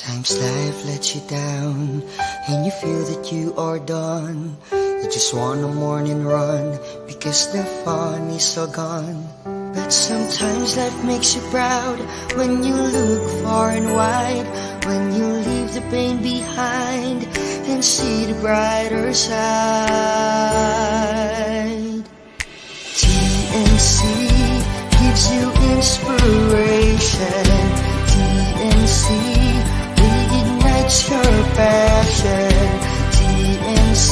Sometimes life lets you down and you feel that you are done. You just want a morning run because the fun is all gone. But sometimes life makes you proud when you look far and wide, when you leave the pain behind and see the brighter side. TNC gives you inspiration. TNC reignites your passion. TNC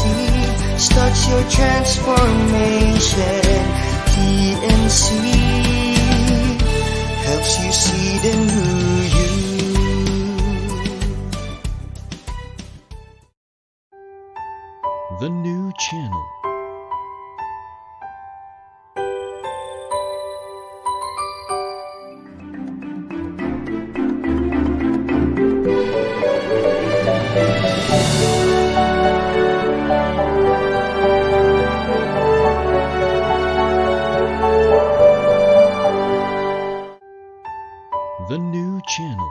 starts your transformation. TNC helps you see the new you. The new channel. The new channel.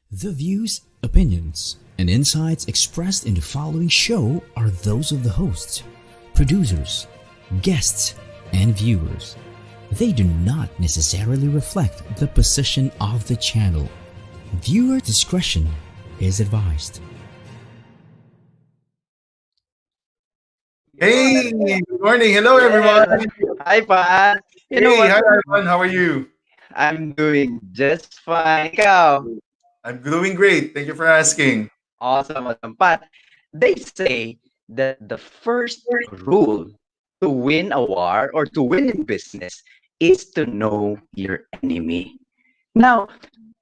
The views, opinions, and insights expressed in the following show are those of the hosts, producers, guests, and viewers. They do not necessarily reflect the position of the channel. Viewer discretion is advised. Hey, good morning. Hello, everyone. Hi, Pat. You know Hey, what? hi, everyone. How are you? I'm doing just fine. Ikaw? I'm doing great. Thank you for asking. Awesome, awesome. Pat, they say that the first rule to win a war or to win in business is to know your enemy. Now,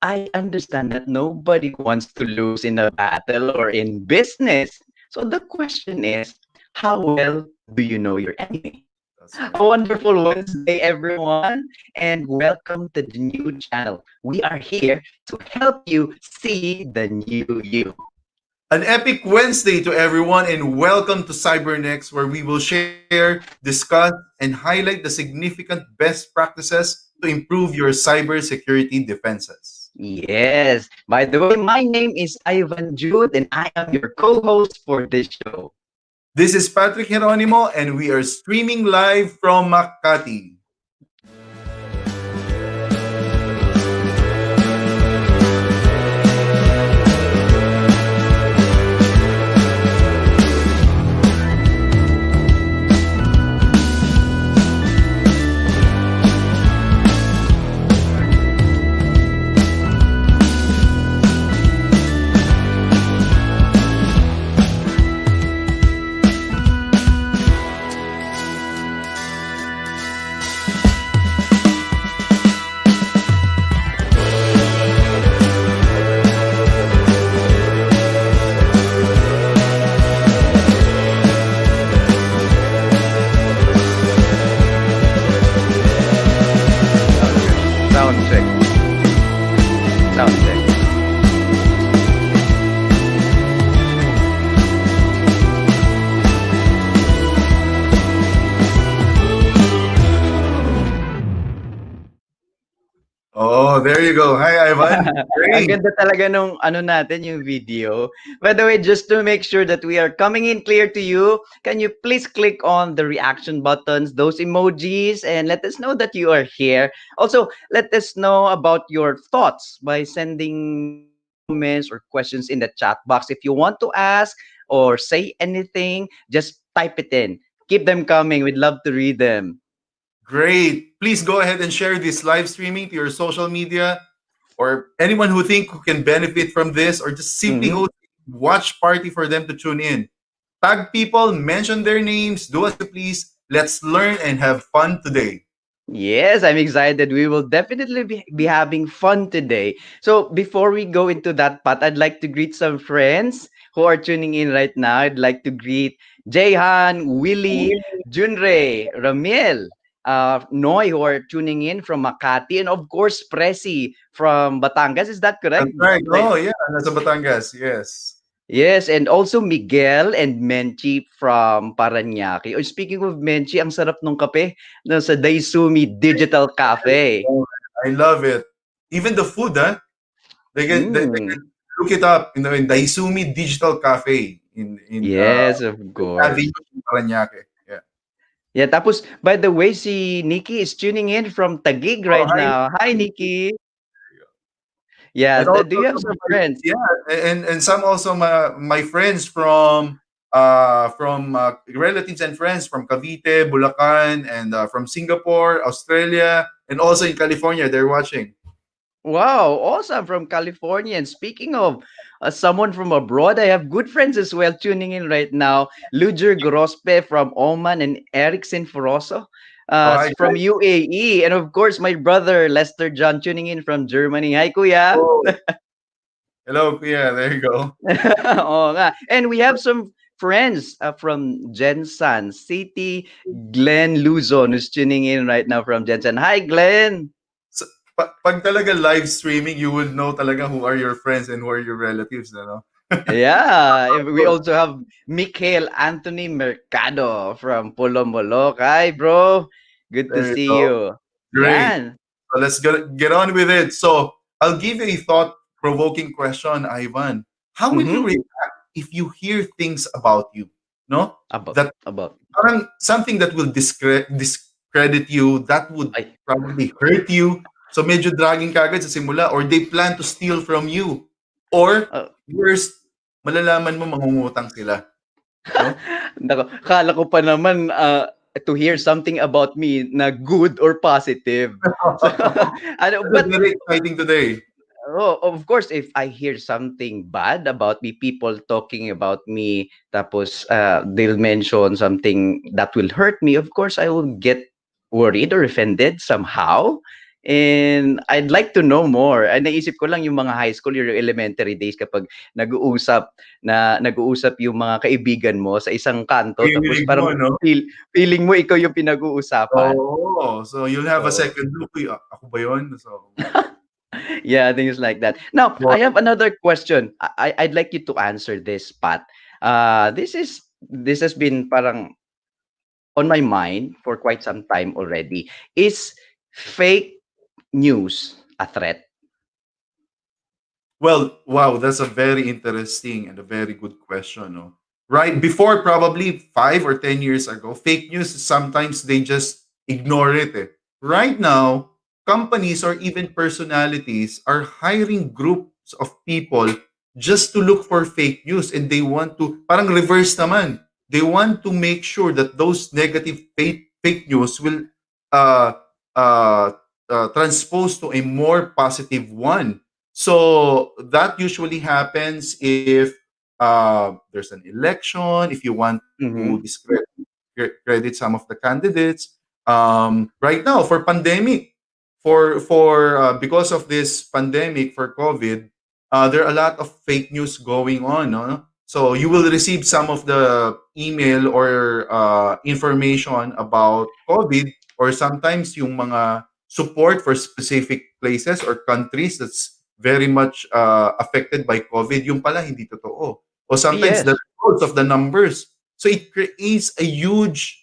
I understand that nobody wants to lose in a battle or in business. So the question is, how well do you know your enemy? That's right. A wonderful Wednesday, everyone, and welcome to the new channel. We are here to help you see the new you. An epic Wednesday to everyone, and welcome to CyberNXT, where we will share, discuss, and highlight the significant best practices to improve your cybersecurity defenses. Yes, by the way, my name is Ivan Jude, and I am your co host for this show. This is Patrick Geronimo, and we are streaming live from Makati. Sound check. Sound check. Oh, there you go. Hi, Ivan. Ang Great. ganda talaga nung ano natin, yung video. By the way, just to make sure that we are coming in clear to you, can you please click on the reaction buttons, those emojis, and let us know that you are here. Also, let us know about your thoughts by sending comments or questions in the chat box. If you want to ask or say anything, just type it in. Keep them coming. We'd love to read them. Great. Please go ahead and share this live streaming to your social media or anyone who think who can benefit from this, or just simply Mhm. host a watch party for them to tune in. Tag people, mention their names, do us a please. Let's learn and have fun today. Yes, I'm excited. We will definitely be having fun today. So before we go into that part, I'd like to greet some friends who are tuning in right now. I'd like to greet Jayhan, Willie, Junre, Ramiel, Noy, who are tuning in from Makati, and of course, Presi from Batangas. Is that correct? That's right. Right. Oh, yeah. Nasa Batangas. Yes. Yes, and also Miguel and Menchi from Paranaque. Oh, speaking of Menchi, ang sarap nung kape no, sa Daisumi Digital Cafe. Oh, I love it. Even the food, huh? They Mm. can look it up in Daisumi Digital Cafe in Yes, of Avenue course. in Parañaque. Yeah. Yeah, tapos by the way, si Nikki is tuning in from Taguig Oh, right hi. now. Hi, Nikki. Yeah, And also do you have some of some my, friends? yeah, and some also my friends from relatives and friends from Cavite, Bulacan, and from Singapore, Australia, and also in California. They're watching. Wow, awesome from California. And speaking of someone from abroad, I have good friends as well tuning in right now. Lujer Grospe from Oman and Eric Sinforoso Oh, hi from guys. UAE. And of course, my brother Lester John tuning in from Germany. Hi, Kuya. Oh, hello, Kuya. There you go. Oo nga. And we have some friends from Jensan City. Glenn Luzon who's tuning in right now from Jensan. Hi, Glenn. So, pag talaga live streaming, you would know talaga who are your friends and who are your relatives, no? Yeah, we also have Mikhail Anthony Mercado from Polomolok. Hi, bro. Good to There you see go. you. Great. Yan. So let's get on with it. So I'll give you a thought-provoking question, Ivan. How will you Mm-hmm. react if you hear things about you? No, that About. parang something that will discredit you, that would Ay. probably hurt you. So medyo dragging ka agad sa simula, or they plan to steal from you. Or Uh, worst, malalaman mo mangungutang sila. No? Nako, akala ko pa naman to hear something about me na good or positive. So, ano, That's but very exciting today. oh, of course, if I hear something bad about me, people talking about me, tapos they'll mention something that will hurt me, of course, I will get worried or offended somehow. And I'd like to know more. Ay, naisip ko lang yung mga high school, yung elementary days kapag nag-uusap yung mga kaibigan mo sa isang kanto, tapos Kinilig mo, parang no? feeling mo ikaw yung pinag-uusapan. Oo. So you'll have a Oo. second look. Uy, ako ba yun? So, Yeah, things like that. Now, I have another question. I'd like you to answer this, Pat. This has been parang on my mind for quite some time already. Is fake news a threat? well, wow, that's a very interesting and a very good question. No? Right before, probably 5 or 10 years ago, fake news sometimes they just ignore it. Eh. Right now, companies or even personalities are hiring groups of people just to look for fake news, and they want to parang reverse naman. They want to make sure that those negative fake news will uh, uh, transpose to a more positive one. So that usually happens if there's an election, if you want to Mm-hmm. discredit some of the candidates. Right now, for pandemic, for because of this pandemic for COVID, there are a lot of fake news going on. No? So you will receive some of the email or information about COVID, or sometimes yung mga support for specific places or countries that's very much affected by COVID, yung pala hindi totoo. O sometimes the Yes. results of the numbers. So it creates a huge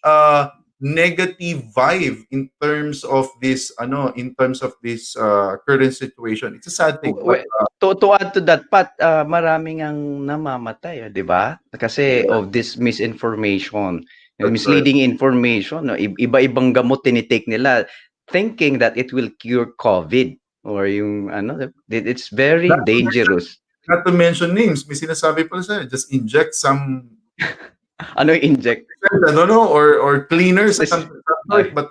negative vibe in terms of this current situation. It's a sad thing, but To add to that, Pat, maraming ang namamatay, 'di ba? Kasi yeah, of this misinformation, yung that's right. misleading information, no? Iba-ibang gamot tinitake nila thinking that it will cure COVID or yung ano, it's very Not to mention, dangerous. not to mention names, may sinasabi pala sa'yo, just inject some Ano yung inject? I don't know, or cleaners, This, something ay, like, but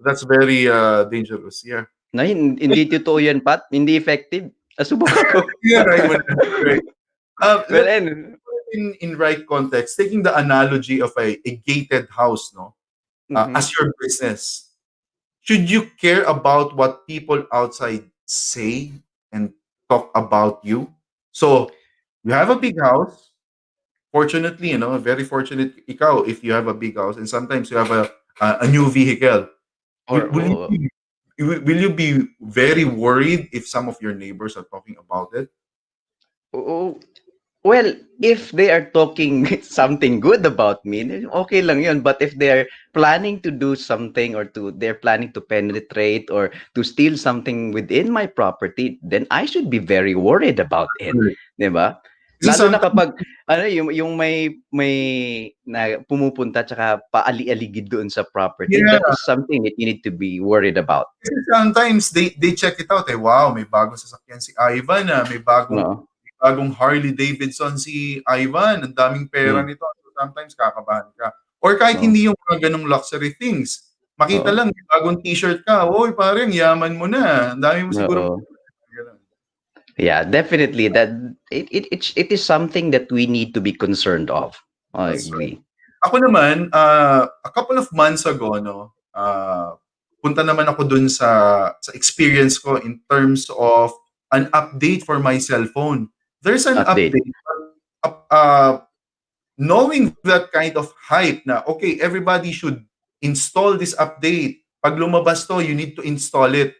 that's very dangerous. Yeah. na hindi totoo yan, Pat. Hindi effective. Nasubok ako. Yeah, right. Right. Well, Let's and put it in right context. Taking the analogy of a gated house, no, as mhm. your business, should you care about what people outside say and talk about you? So you have a big house. Fortunately, very fortunate ikaw if you have a big house, and sometimes you have a new vehicle. Will, Or will you be will you be very worried if some of your neighbors are talking about it? oo. Well, if they are talking something good about me, then okay lang yun. But if they're planning to do something or they're planning to penetrate or to steal something within my property, then I should be very worried about it. Correct. 'Di ba? Kasi Lalo na sometimes, kapag ano yung may na pumupunta tsaka paali-aligid doon sa property, that yeah, is something that you need to be worried about. kasi sometimes they check it out eh. Wow, may bagong sasakyan si Ivan ah, Oo. may bagong Harley Davidson si Ivan, ang daming pera Hmm. nito. So sometimes kakabahan ka. Or kahit Oo. hindi yung mga ganong luxury things. Makita Oo. lang, may bagong t-shirt ka, oy, parang yaman mo na. Ang dami mo siguro. Oo. Yeah, definitely. It is something that we need to be concerned of. I That's right. agree. Ako naman, a couple of months ago, no, punta naman ako dun sa experience ko in terms of an update for my cellphone. There's an Update. update. Uh, Knowing that kind of hype na, okay, everybody should install this update. Pag lumabas to, you need to install it.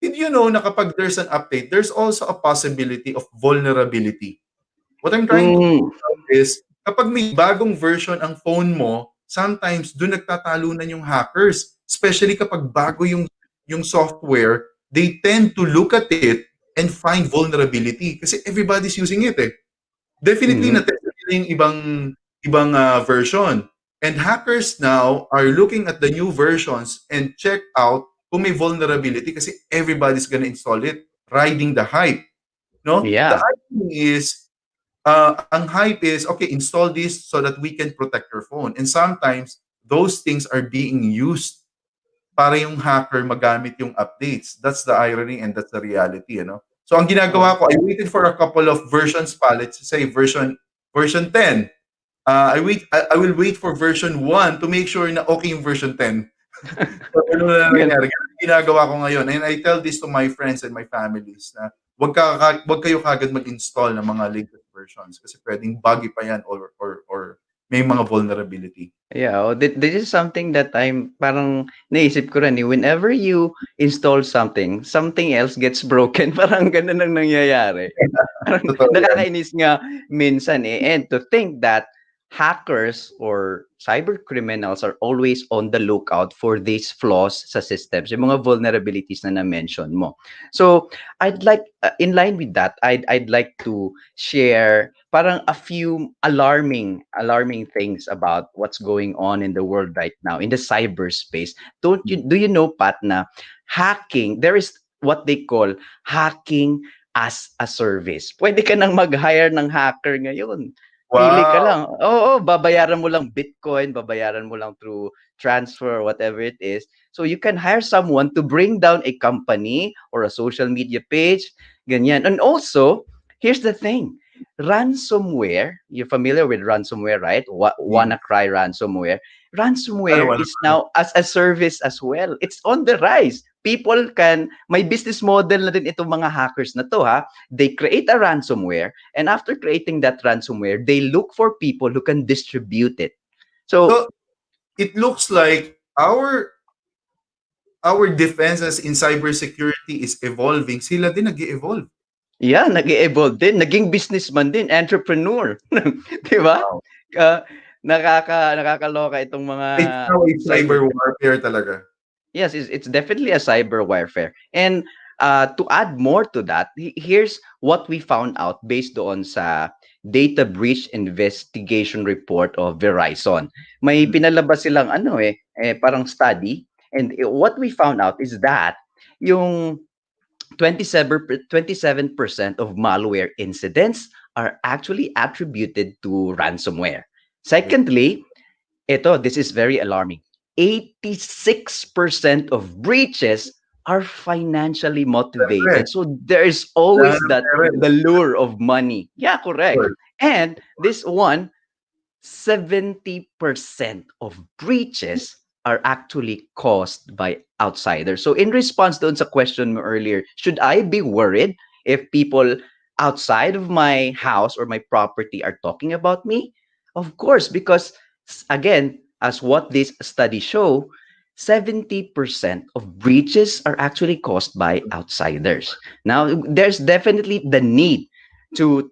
Did you know na kapag there's an update, there's also a possibility of vulnerability? What I'm trying to Mm, is kapag may bagong version ang phone mo, sometimes doon nagtatalunan yung hackers. Especially kapag bago yung software, they tend to look at it and find vulnerability kasi everybody's using it eh. Definitely mhm. na-test nila yung ibang version. And hackers now are looking at the new versions and check out kung may vulnerability kasi everybody's gonna install it, riding the hype. No? The Yeah. idea is ang hype is, okay, install this so that we can protect your phone. And sometimes, those things are being used para yung hacker magamit yung updates. That's the irony and that's the reality, you know? So, ang Oh. ginagawa ko, I waited for a couple of versions pa, let's say version 10. I will wait for version 1 to make sure na okay yung version 10. So, ganun na Gan- nangyari. Ganun yung ginagawa ko ngayon. And I tell this to my friends and my families na wag kayo kagad mag-install ng mga latest versions kasi pwedeng buggy pa yan or may mga vulnerability. Yeah, this is something that I'm parang naisip ko rin eh. Whenever you install something, something else gets broken. Parang ganun ang nangyayari. Parang Totoo yan. nakakainis nga minsan eh. And to think that hackers or cyber criminals are always on the lookout for these flaws sa systems, yung mga vulnerabilities na na-mention mo. So, I'd like, in line with that, I'd like to share parang a few alarming things about what's going on in the world right now in the cyberspace. Do you know, Pat, na hacking, there is what they call hacking as a service. Pwede ka nang mag-hire ng hacker ngayon. Pili ka Wow. lang. Oo, babayaran mo lang Bitcoin, babayaran mo lang through transfer, whatever it is. So you can hire someone to bring down a company or a social media page, ganyan. And also, here's the thing. Ransomware, you're familiar with ransomware, right? Yes. WannaCry ransomware. Ano, Ransomware wala. is now as a service as well. It's on the rise. People can, may business model na din itong mga hackers na to ha. They create a ransomware, and after creating that ransomware, they look for people who can distribute it. So, So, it looks like our defenses in cybersecurity is evolving. Sila din nag-evolve. yeah, nag-evolve din. Naging businessman din, entrepreneur. Di ba? Wow. Uh, nakakaloka itong mga It's now a cyber. cyber warfare talaga. Yes, it's definitely a cyber warfare. And to add more to that, here's what we found out based on sa data breach investigation report of Verizon. May pinalabas silang parang study. And what we found out is that yung 27% of malware incidents are actually attributed to ransomware. Secondly, this is very alarming. 86% of breaches are financially Siyempre, motivated. So there's kailangan always ng that pera the lure of money. Yeah, correct. eh. And this one, 70% of breaches are actually caused by outsiders. So in response to the question earlier, should I be worried if people outside of my house or my property are talking about me? Of course, because again, as what this study show, 70% of breaches are actually caused by outsiders. Now, there's definitely the need to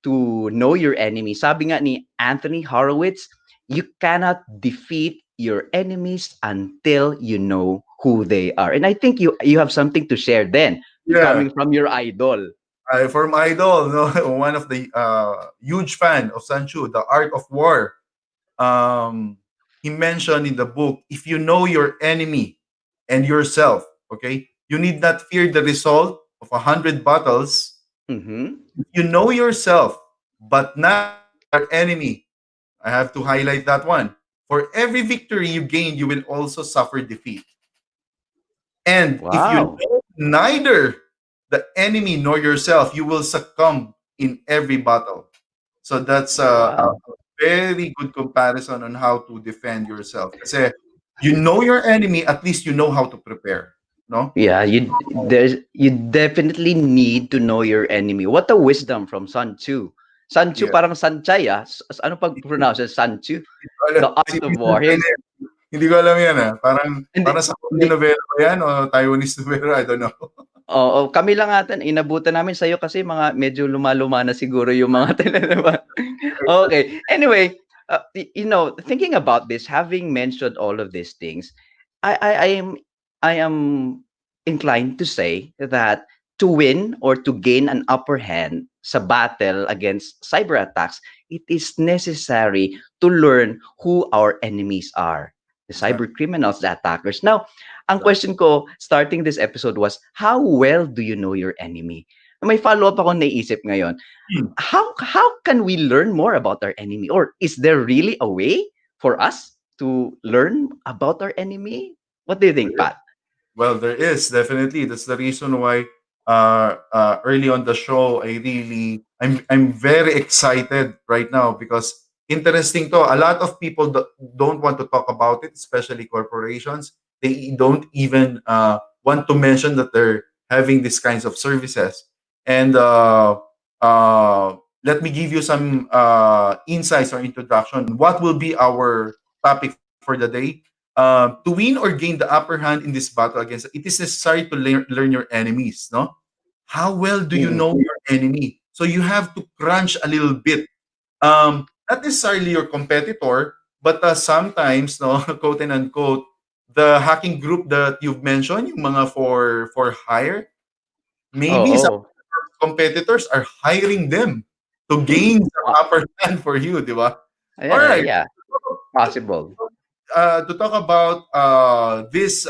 to know your enemy. Sabi nga ni Anthony Horowitz, you cannot defeat your enemies until you know who they are. And I think you have something to share then, Yeah. coming from your idol. From Idol, no, one of the huge fan of Sanchu, The Art of War. Um, he mentioned in the book, if you know your enemy and yourself, okay, you need not fear the result of 100 battles. Mhm. You know yourself, but not your enemy. I have to highlight that one. For every victory you gain, you will also suffer defeat. And if you Wow. know neither the enemy nor yourself, you will succumb in every battle. So that's a Wow. very good comparison on how to defend yourself. Kasi you know your enemy, at least you know how to prepare. No? Yeah, you definitely need to know your enemy. What a wisdom from Sun Tzu. Sun Tzu Yeah. parang Sanchay ah. Ano pag pronounce Sun Tzu? Wala, The art of Citizen war. Here's China. Hindi ko alam yan ah. Parang hindi sa Korean hindi novela ba yan o Taiwanese novela? I don't know. oo, kami lang ata inabutan namin sa'yo kasi mga medyo luma-luma na siguro yung mga telenovela. Okay. Anyway, thinking about this, having mentioned all of these things, I am inclined to say that to win or to gain an upper hand sa battle against cyber attacks, it is necessary to learn who our enemies are, the cyber Exactly. criminals, the attackers. Now, ang question ko starting this episode was, how well do you know your enemy? May follow-up ako naisip ngayon. Hmm. How can we learn more about our enemy, or is there really a way for us to learn about our enemy? What do you think, Pat? Well, there is definitely. That's the reason why early on the show, I'm very excited right now because interesting to. A lot of people don't want to talk about it, especially corporations. They don't even want to mention that they're having these kinds of services. And let me give you some insights or introduction. What will be our topic for the day? To win or gain the upper hand in this battle against it is necessary to learn your enemies, no? How well do you Mm. know your enemy? So you have to crunch a little bit. Not necessarily your competitor, but sometimes, no, quote and unquote, the hacking group that you've mentioned, yung mga for hire, maybe some Oo. competitors are hiring them to gain some Ah, upper hand for you, di ba? All yeah, right. yeah, possible. To talk about this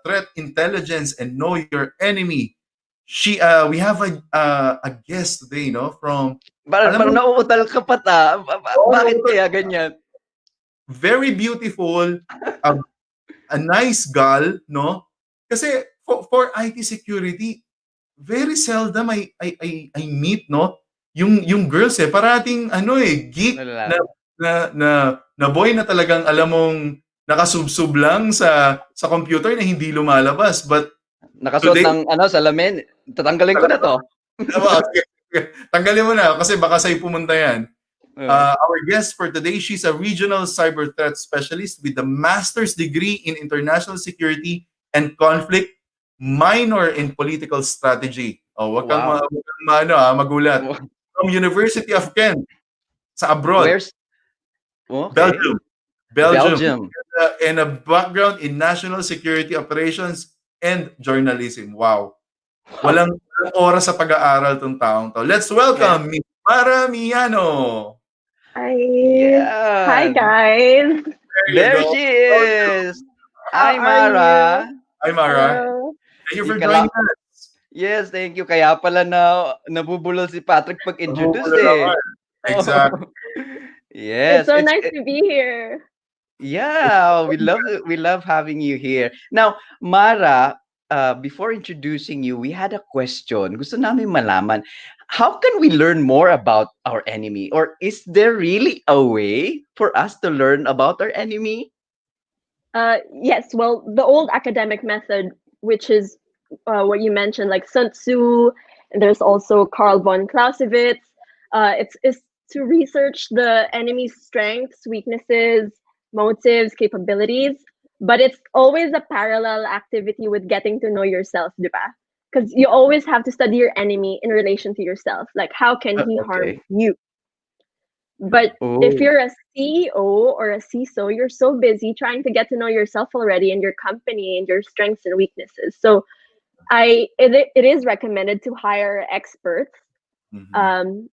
threat intelligence and know your enemy. We have a guest today, no? From alam Parang mo, nauutal ka pa bakit oh, kaya ganyan? very beautiful, a, a nice gal, no? Kasi for IT security, very seldom I meet, no? Yung girls parating ano geek na Lalaki. na na boy na talagang alam mong nakasubsob lang sa computer na hindi lumalabas. But Nakasuot today, ng salamin. Tatanggalin ko na 'to. sige, sige. Tanggalin mo na kasi baka sa'yo pumunta yan. Oo. Our guest for today, she's a regional cyber threat specialist with a master's degree in international security and conflict, minor in political strategy. Oh, Wow. wag kang magulat. From University of Kent sa abroad, Where's okay. Belgium. Belgium. Belgium. And a background in national security operations and journalism. Wow. Wow. Walang oras sa pag-aaral tong taong to. Let's Yeah. welcome Miss Mara Miano. Hi. Hi, Yan. guys. There you There go. she is. How Hi, are you? Mara. Hi, Mara. Hello. Thank you for joining Ikala us. Yes, thank you. Kaya pala na nabubulol si Patrick pag introduce Nabubulol ako eh. eh. Oo. Exactly. It's Yes, so nice to be here. yeah, we love having you here. Now, Mara, before introducing you, we had a question. Gusto namin malaman, how can we learn more about our enemy? Or is there really a way for us to learn about our enemy? Yes, well, the old academic method, which is what you mentioned, like Sun Tzu, and there's also Carl von Clausewitz. It's to research the enemy's strengths, weaknesses, motives, capabilities, but it's always a parallel activity with getting to know yourself, diba? because you always have to study your enemy in relation to yourself. Like, how can he harm Okay. you? But if Oh. you're a CEO or a CISO, you're so busy trying to get to know yourself already and your company and your strengths and weaknesses. So it is recommended to hire experts Mhm. um,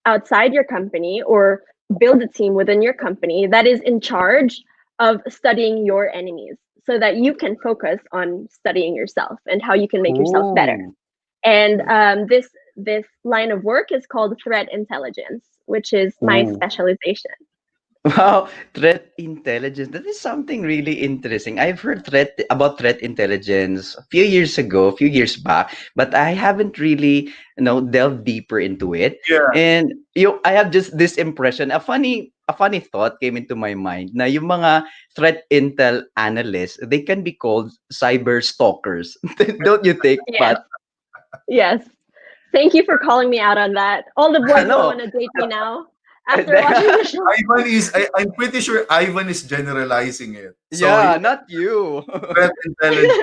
outside your company or build a team within your company that is in charge of studying your enemies so that you can focus on studying yourself and how you can make yourself better. Oh. And this line of work is called threat intelligence, which is my Oh. specialization. Wow, threat intelligence. That is something really interesting. I've heard threat intelligence a few years ago, a few years back, but I haven't really, delved deeper into it. Yeah. And I have just this impression. A funny thought came into my mind. Na yung mga threat intel analysts, they can be called cyber stalkers. Don't you think, Yes, Pat? yes. Thank you for calling me out on that. All the boys will No. want to date me now after watching the show. I'm pretty sure Ivan is generalizing it. So Yeah, not you. threat intelligence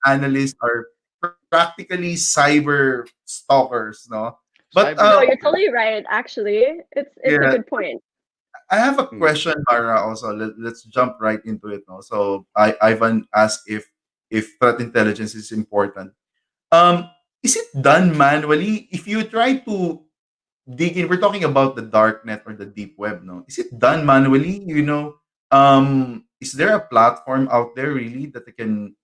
analysts are practically cyber stalkers, no? But Cyber No, you're stalkers. totally right. Actually, it's a yeah, good point. I have a Mm. question, Mara. Also, let's jump right into it. No, so Ivan asked if threat intelligence is important. Um, is it done manually? If you try to dig in, we're talking about the dark net or the deep web. No, is it done manually? Is there a platform out there really that can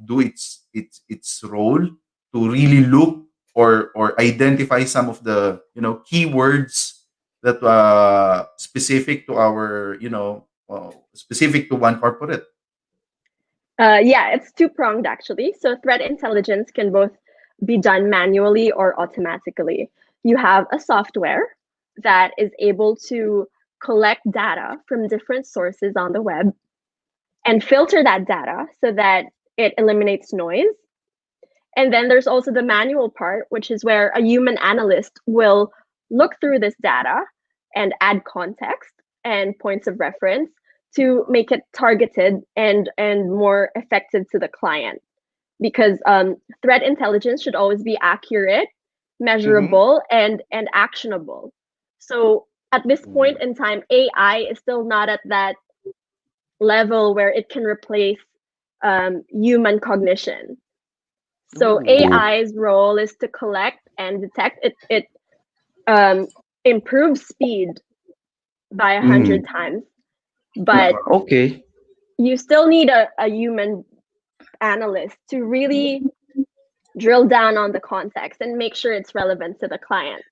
do its role to really look or identify some of the keywords that specific to our specific to one corporate. Yeah, it's two pronged actually. So threat intelligence can both be done manually or automatically. You have a software that is able to collect data from different sources on the web and filter that data so that it eliminates noise. And then there's also the manual part, which is where a human analyst will look through this data and add context and points of reference to make it targeted and more effective to the client. Because threat intelligence should always be accurate, Mm-hmm. measurable, and actionable. So at this point in time, AI is still not at that level where it can replace human cognition. So Ooh. AI's role is to collect and detect. It um, improves speed by a Mm. hundred times, but Okay. you still need a human analyst to really drill down on the context and make sure it's relevant to the client.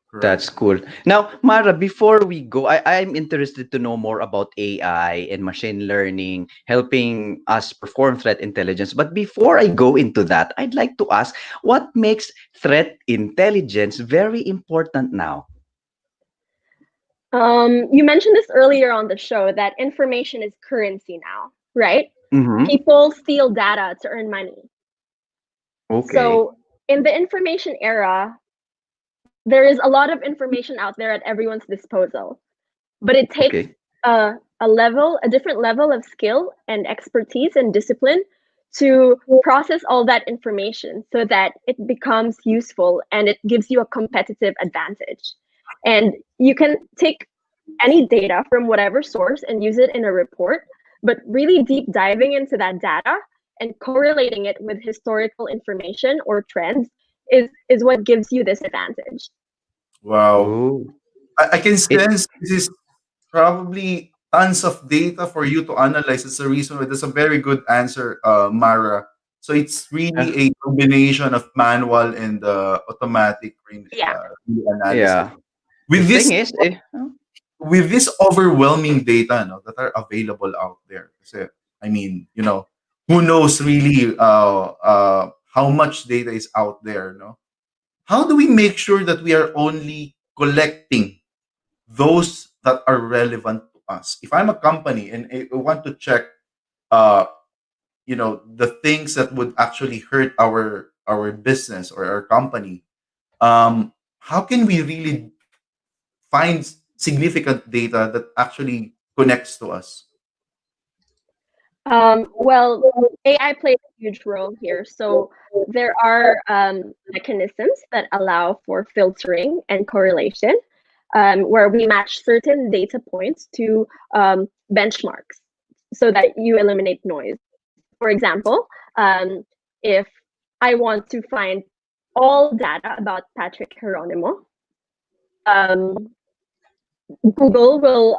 Correct. That's cool. Now, Mara, before we go, I'm interested to know more about AI and machine learning helping us perform threat intelligence. But before I go into that, I'd like to ask what makes threat intelligence very important now? You mentioned this earlier on the show that information is currency now, right? Mm-hmm. People steal data to earn money. Okay. So in the information era, there is a lot of information out there at everyone's disposal, but it takes Okay. a different level of skill and expertise and discipline to process all that information so that it becomes useful and it gives you a competitive advantage. And you can take any data from whatever source and use it in a report, but really deep diving into that data and correlating it with historical information or trends is what gives you this advantage. Wow. Oh. I can It sense this is probably tons of data for you to analyze. That's the reason why that's a very good answer, Mara. So it's uh, really a combination of manual and automatic Yeah. analysis. yeah. The With thing this is, with this overwhelming data no, that are available out there. Kasi, I mean, who knows really how much data is out there, no? How do we make sure that we are only collecting those that are relevant to us? If I'm a company and I want to check, uh, the things that would actually hurt our business or our company, how can we really find significant data that actually connects to us? Well, AI plays a huge role here. So there are mechanisms that allow for filtering and correlation, where we match certain data points to benchmarks so that you eliminate noise. For example, if I want to find all data about Patrick Geronimo, um, Google will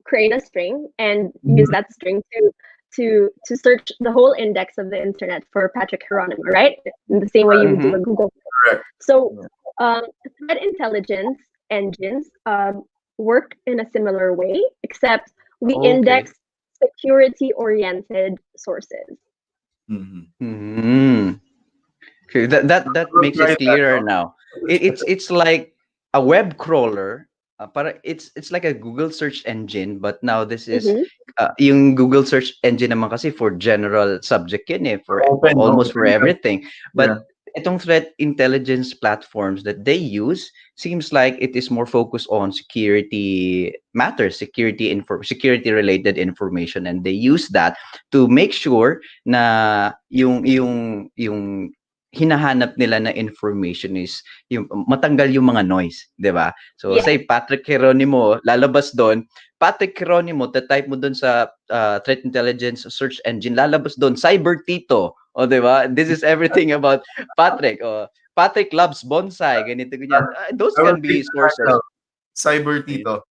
create a string and use Mhm. that string to search the whole index of the internet for Patrick Geronimo, right? In the same way you would do a Mm-hmm. Google. Correct. So threat intelligence engines work in a similar way, except we Okay. index security-oriented sources. Mhm. Mm-hmm. Okay, that We'll makes try it that, clearer no? now. It's like a web crawler. Para it's like a Google search engine, but now this is Mm-hmm. yung Google search engine naman kasi for general subject yun eh, for Open, no? almost for Open web. everything. Yeah. But itong threat intelligence platforms that they use seems like it is more focused on security matters, security related information, and they use that to make sure na yung hinahanap nila na information is yung matanggal yung mga noise, 'di ba? So Yes. say Patrick Geronimo, lalabas doon, Patrick Geronimo, type mo doon sa threat intelligence search engine, lalabas doon Cyber Tito. O 'di ba? This is everything about Patrick. O Patrick loves bonsai, ganito ganyan. Those I will can take be the sources. title. Cyber Tito.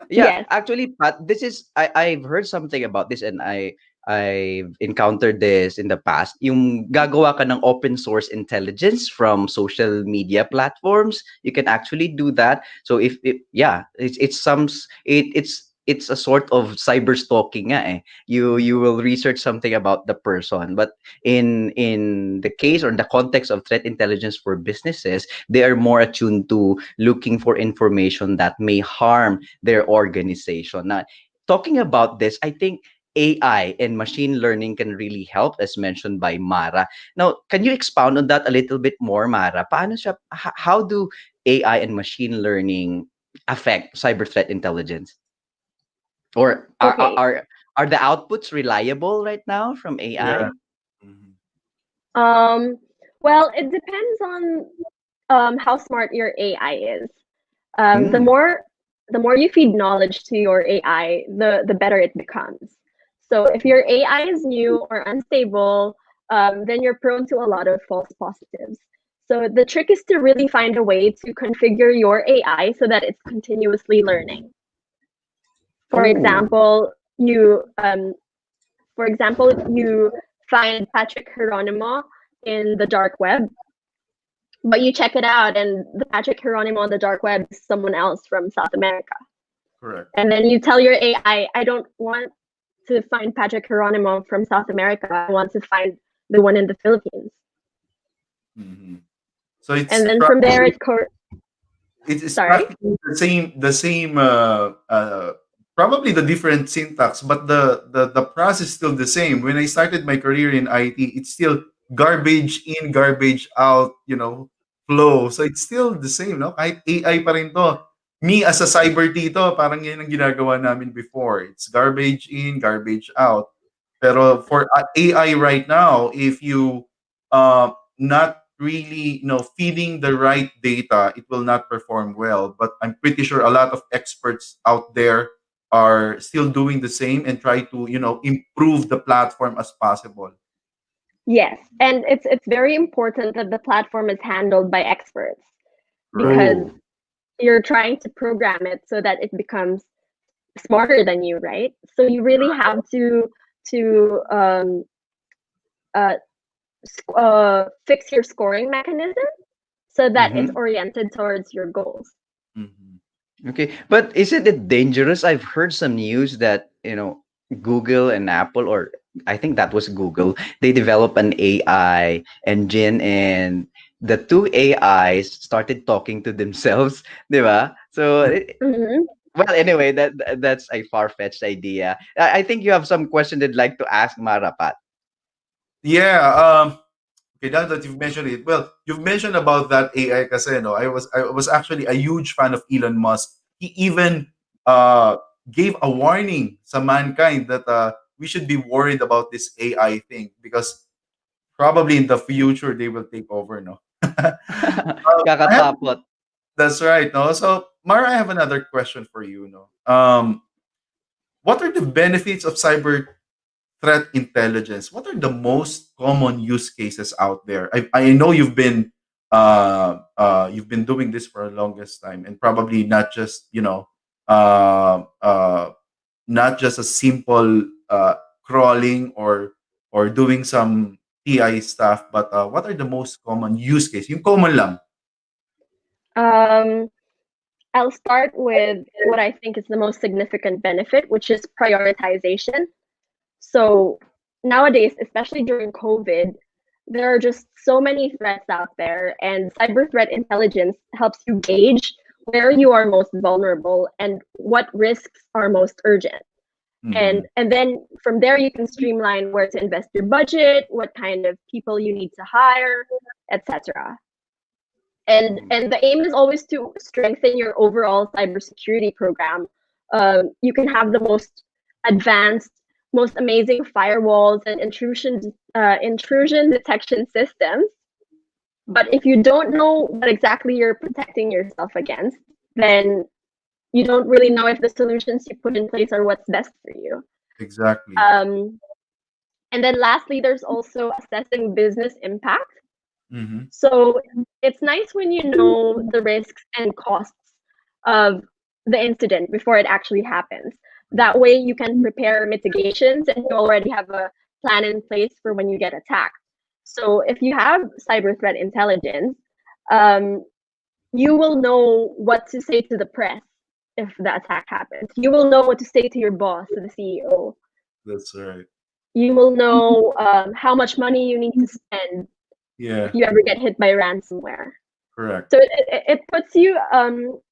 Yeah, Yes. actually, Pat, this is I've heard something about this, and I've encountered this in the past. Yung gagawa ka ng open source intelligence from social media platforms, you can actually do that. So if it, yeah, it's a sort of cyber stalking nga eh. You will research something about the person, but in the case or the context of threat intelligence for businesses, they are more attuned to looking for information that may harm their organization. Now, talking about this, I think AI and machine learning can really help, as mentioned by Mara. Now, can you expound on that a little bit more, Mara? How do AI and machine learning affect cyber threat intelligence? Or Okay. are the outputs reliable right now from Yeah. AI? Mhm. Um, well, it depends on how smart your AI is. Um, the Mm. more the more you feed knowledge to your AI, the better it becomes. So if your AI is new or unstable, then you're prone to a lot of false positives. So the trick is to really find a way to configure your AI so that it's continuously learning. For Oh. example, you find Patrick Geronimo in the dark web, but you check it out, and the Patrick Geronimo on the dark web is someone else from South America. Correct. And then you tell your I don't want to find Patrick Geronimo from South America. I want to find the one in the Philippines. Mhm. So And then from there, it's sorry. practically the same probably the different syntax, but the process is still the same. When I started my career in IT, it's still garbage in, garbage out, flow. So it's still the same, no? Kahit AI pa rin to. Me as a cyber tito, parang yan ang ginagawa namin before. It's garbage in, garbage out. Pero for AI right now, if you not really feeding the right data, it will not perform well. But I'm pretty sure a lot of experts out there are still doing the same and try to improve the platform as possible. Yes, and it's very important that the platform is handled by experts Correct. because Oh. you're trying to program it so that it becomes smarter than you, right? So you really have to uh, fix your scoring mechanism so that it's Mm-hmm. oriented towards your goals. Mhm. Okay, but isn't it dangerous? I've heard some news that, Google and Apple, or I think that was Google, they developed an AI engine, and the two AIs started talking to themselves, di ba? So, Mhm. well, anyway, that's a far-fetched idea. I think you have some question that like to ask Marapat. Yeah. Okay, now that you've mentioned it, well, you've mentioned about that AI kasi, no? I was actually a huge fan of Elon Musk. He even uh gave a warning sa mankind that we should be worried about this AI thing because probably in the future they will take over, no? I have, Kakatakot. that's right, no? So, Mara, I have another question for you, no? What are the benefits of cyber threat intelligence? What are the most common use cases out there? I know you've been doing this for the longest time, and probably not just uh, uh, not just a simple crawling or doing some TI stuff, but what are the most common use case? Yung common lang. Um, I'll start with what I think is the most significant benefit, which is prioritization. So nowadays, especially during COVID, there are just so many threats out there, and cyber threat intelligence helps you gauge where you are most vulnerable and what risks are most urgent. Mhm. And then from there you can streamline where to invest your budget, what kind of people you need to hire, etc. And the aim is always to strengthen your overall cybersecurity program. You can have the most advanced, most amazing firewalls and intrusion detection systems, but if you don't know what exactly you're protecting yourself against, then you don't really know if the solutions you put in place are what's best for you. Exactly. Um, and then lastly, there's also assessing business impact. Mm-hmm. So it's nice when you know the risks and costs of the incident before it actually happens. That way you can prepare mitigations and you already have a plan in place for when you get attacked. So if you have cyber threat intelligence, um, you will know what to say to the press if the attack happens. You will know what to say to your boss, to the CEO. That's right. You will know how much money you need to spend if Yeah, you ever get hit by ransomware. correct. So it puts you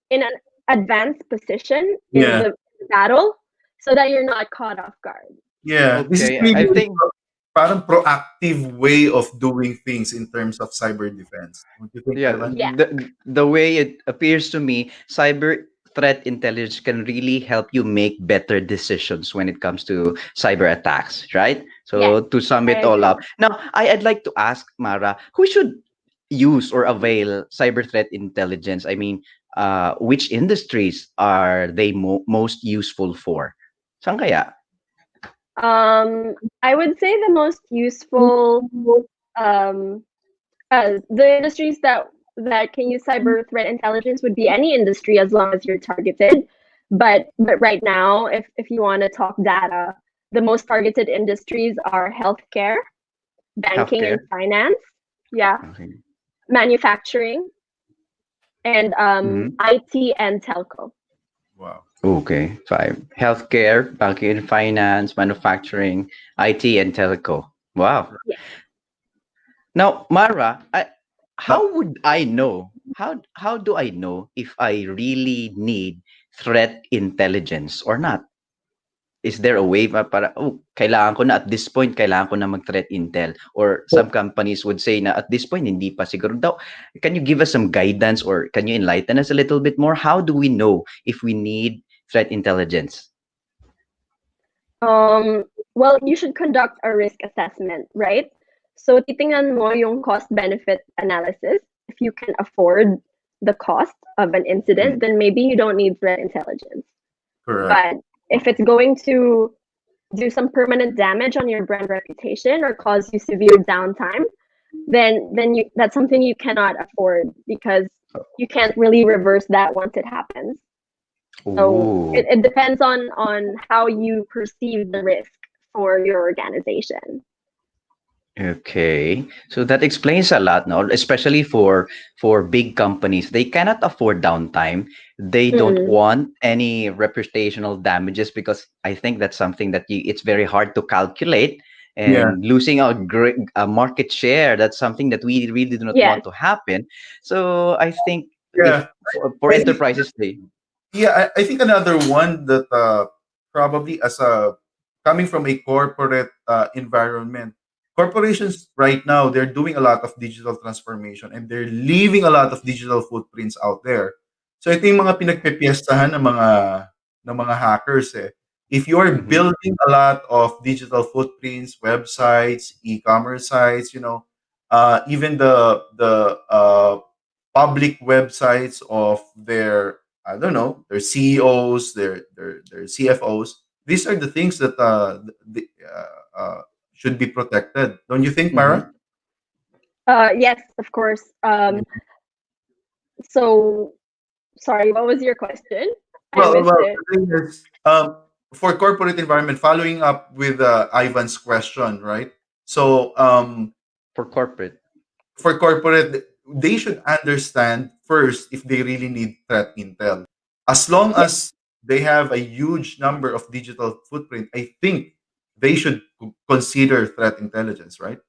in an advanced position in Yeah, the battle so that you're not caught off guard. yeah. This is Okay, really I a think parang proactive way of doing things in terms of cyber defense. Don't you think, yeah, Evan? Yeah. the way it appears to me, cyber threat intelligence can really help you make better decisions when it comes to cyber attacks, right? Yes, So to sum I it all agree. up, now I'd like to ask Mara, who should use or avail cyber threat intelligence? I mean, which industries are they most useful for? Saan kaya? I would say the most useful um, the industries that can use cyber threat intelligence would be any industry as long as you're targeted. But right now, if you want to talk data, the most targeted industries are healthcare, banking and Healthcare. finance, yeah, Okay. manufacturing, and Mhm. IT and telco. Wow. Okay, fine. Healthcare, banking and finance, manufacturing, IT, and telco. Wow. Yeah. Now, Mara, Now, how would I know? How do I know if I really need threat intelligence or not? Is there a way para, oh, kailangan ko na at this point, kailangan ko na mag-threat intel? Or some companies would say na at this point, hindi pa siguro daw. Can you give us some guidance or can you enlighten us a little bit more? How do we know if we need threat intelligence? Well, you should conduct a risk assessment, right? So titingnan mo yung cost-benefit analysis. If you can afford the cost of an incident, then maybe you don't need threat intelligence. correct. But if it's going to do some permanent damage on your brand reputation or cause you severe downtime, then that's something you cannot afford because you can't really reverse that once it happens. So Oh. it depends on how you perceive the risk for your organization. Okay, so that explains a lot, no? Especially for big companies, they cannot afford downtime. They don't Mm, want any reputational damages because I think that's something that it's very hard to calculate. Yeah, And losing a great market share, that's something that we really do not yes, want to happen. So I think if yeah. for I think enterprises, they I think another one that probably as a coming from a corporate environment, corporations right now they're doing a lot of digital transformation and they're leaving a lot of digital footprints out there. So ito yung mga pinagpepiestahan ng mga hackers eh. If you are Mm-hmm. building a lot of digital footprints, websites, e-commerce sites, even the public websites of their, I don't know, their CEOs, their CFOs. These are the things that should be protected. Don't you think, Mm-hmm. Mara? Yes, of course. So sorry, what was your question? I missed Well, it. the thing is, for corporate environment, following up with Ivan's question, right? So, For corporate. for corporate, they should understand first if they really need threat intel. As long Yes, as they have a huge number of digital footprint, I think they should consider threat intelligence, right?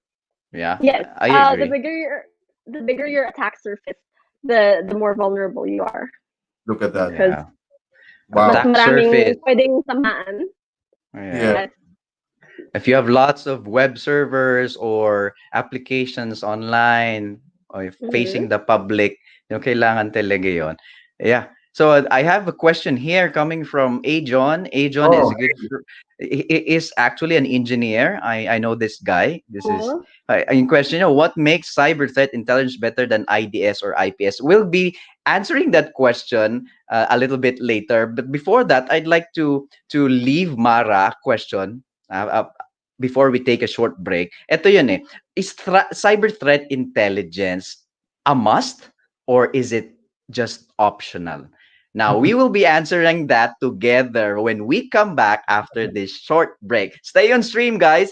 Yeah, yes. I The agree. bigger your attack surface, the more vulnerable you are Look at that. because Yeah. mas Wow. Attack maraming surface. pwedeng samaan. Yeah. Yeah. Yes. If you have lots of web servers or applications online or if Mm-hmm. facing the public, kailangan talaga yun. Yeah. So I have a question here coming from Ajon. Ajon is Oh, a good is actually an engineer. I know this guy. This is Oh, in question. What makes cyber threat intelligence better than IDS or IPS? We'll be answering that question a little bit later. But before that, I'd like to leave Mara question before we take a short break. Ito yun eh. Is cyber threat intelligence a must or is it just optional? Now, we will be answering that together when we come back after this short break. Stay on stream, guys.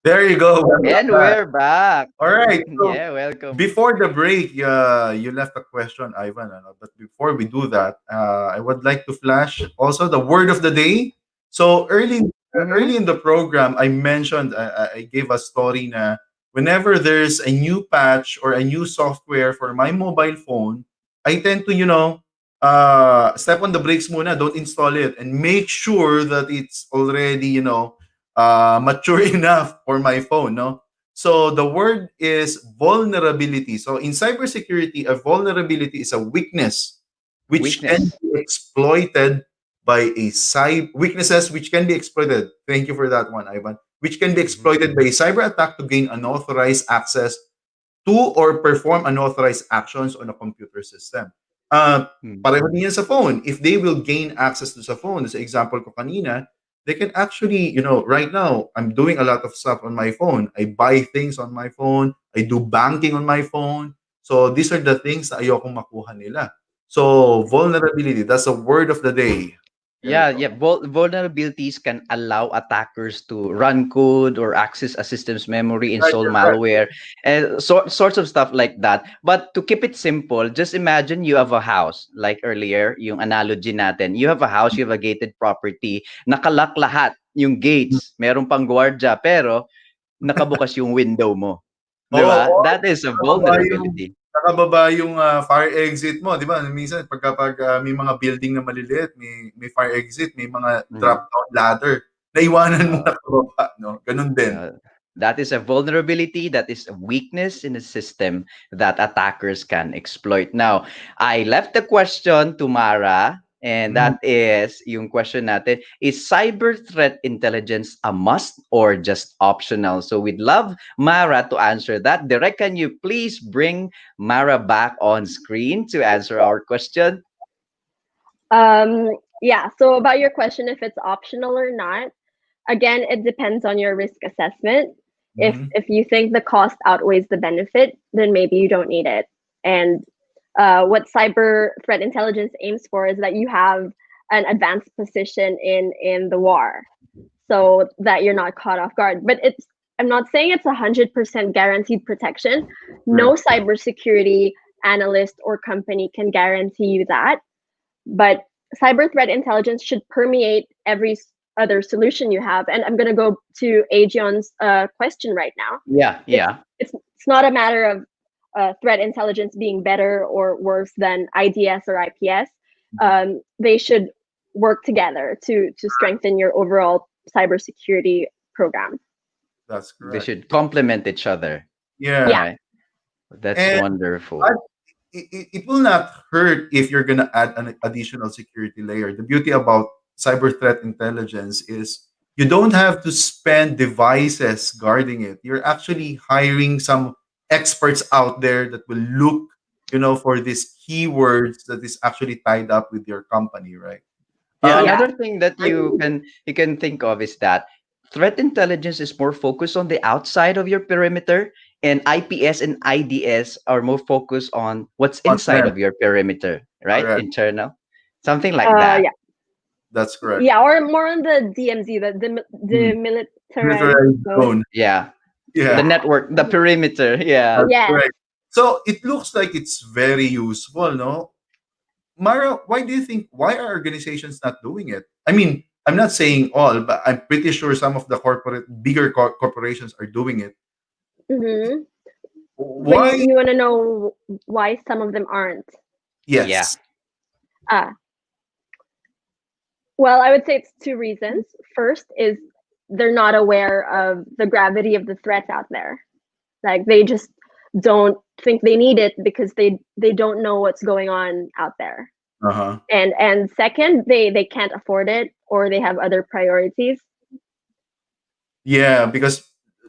there you go. And Welcome back. we're back. All right. So Yeah, welcome. before the break, you left a question, Ivan. But before we do that, I would like to flash also the word of the day. So Mm-hmm. early in the program, I mentioned I gave a story na whenever there's a new patch or a new software for my mobile phone, I tend to step on the brakes muna, don't install it, and make sure that it's already mature enough for my phone. No, so the word is vulnerability. So in cybersecurity, a vulnerability is a weakness which can Weakness. be exploited by a cyber weaknesses which can be exploited. Thank you for that one, Ivan. Which can be Mm-hmm. exploited by a cyber attack to gain unauthorized access to or perform unauthorized actions on a computer system. Uh, Mm-hmm. Pareho din yan sa phone. If they will gain access to sa phone, sa example ko kanina, they can actually, right now, I'm doing a lot of stuff on my phone. I buy things on my phone. I do banking on my phone. So these are the things na ayokong makuha nila. So vulnerability, that's a word of the day. There we Yeah, go. yeah. Vulnerabilities can allow attackers to run code or access a system's memory, Right, install you're right. malware, and sorts of stuff like that. But to keep it simple, just imagine you have a house. Like earlier, yung analogy natin, you have a house, you have a gated property, nakalock lahat, yung gates, meron pang gwardiya, pero nakabukas yung window mo. Di Oo, ba? oo. That is a Nakababa yung vulnerability. nakababa yung, fire exit mo, 'di ba? Minsan pagkapag, may mga building na maliliit, may fire exit, may mga Mhm. drop down ladder, naiwanan mo Oo. nakababa, 'no? Gano'n din. Uh, that is a vulnerability, that is a weakness in the system that attackers can exploit. Now, I left the question to Mara, and Mhm. that is yung question natin, is cyber threat intelligence a must or just optional? So we'd love Mara to answer that. Direct, can you please bring Mara back on screen to answer our question? Yeah, so about your question, if it's optional or not, again, it depends on your risk assessment. Mhm. If you think the cost outweighs the benefit, then maybe you don't need it. And what cyber threat intelligence aims for is that you have an advanced position in the war, so that you're not caught off guard. But it's I'm not saying it's 100% guaranteed protection. Yeah, No cybersecurity analyst or company can guarantee you that, but cyber threat intelligence should permeate every other solution you have. And I'm going to go to Adrion's question right now. Yeah, It's yeah. it's not a matter of threat intelligence being better or worse than IDS or IPS. They should work together to strengthen your overall cybersecurity program. that's They correct. should complement each other, Yeah, Yeah. right? That's and wonderful. add it will not hurt if you're gonna add an additional security layer. The beauty about cyber threat intelligence is you don't have to spend devices guarding it. You're actually hiring some experts out there that will look, for these keywords that is actually tied up with your company, right? Yeah, Um, Yeah. another thing that you can think of is that threat intelligence is more focused on the outside of your perimeter, and IPS and IDS are more focused on what's on inside them, of your perimeter, right? correct. Internal, something like that. Yeah. That's correct. Yeah. Or more on the DMZ, Hmm. demilitarized Militarized zone. zone. Yeah, the Yeah. network, the Mhm. perimeter. Yeah, That's Yes. correct. So it looks like it's very useful, no? Mara, why are organizations not doing it? I mean, I'm not saying all, but I'm pretty sure some of the bigger corporations are doing it. Hmm. But Why? you want to know why some of them aren't? yeah, Yes. Ah, well, I would say it's two reasons. First is they're not aware of the gravity of the threats out there. Like they just don't think they need it because they don't know what's going on out there. Uh-huh. And second, they can't afford it or they have other priorities. Yeah, because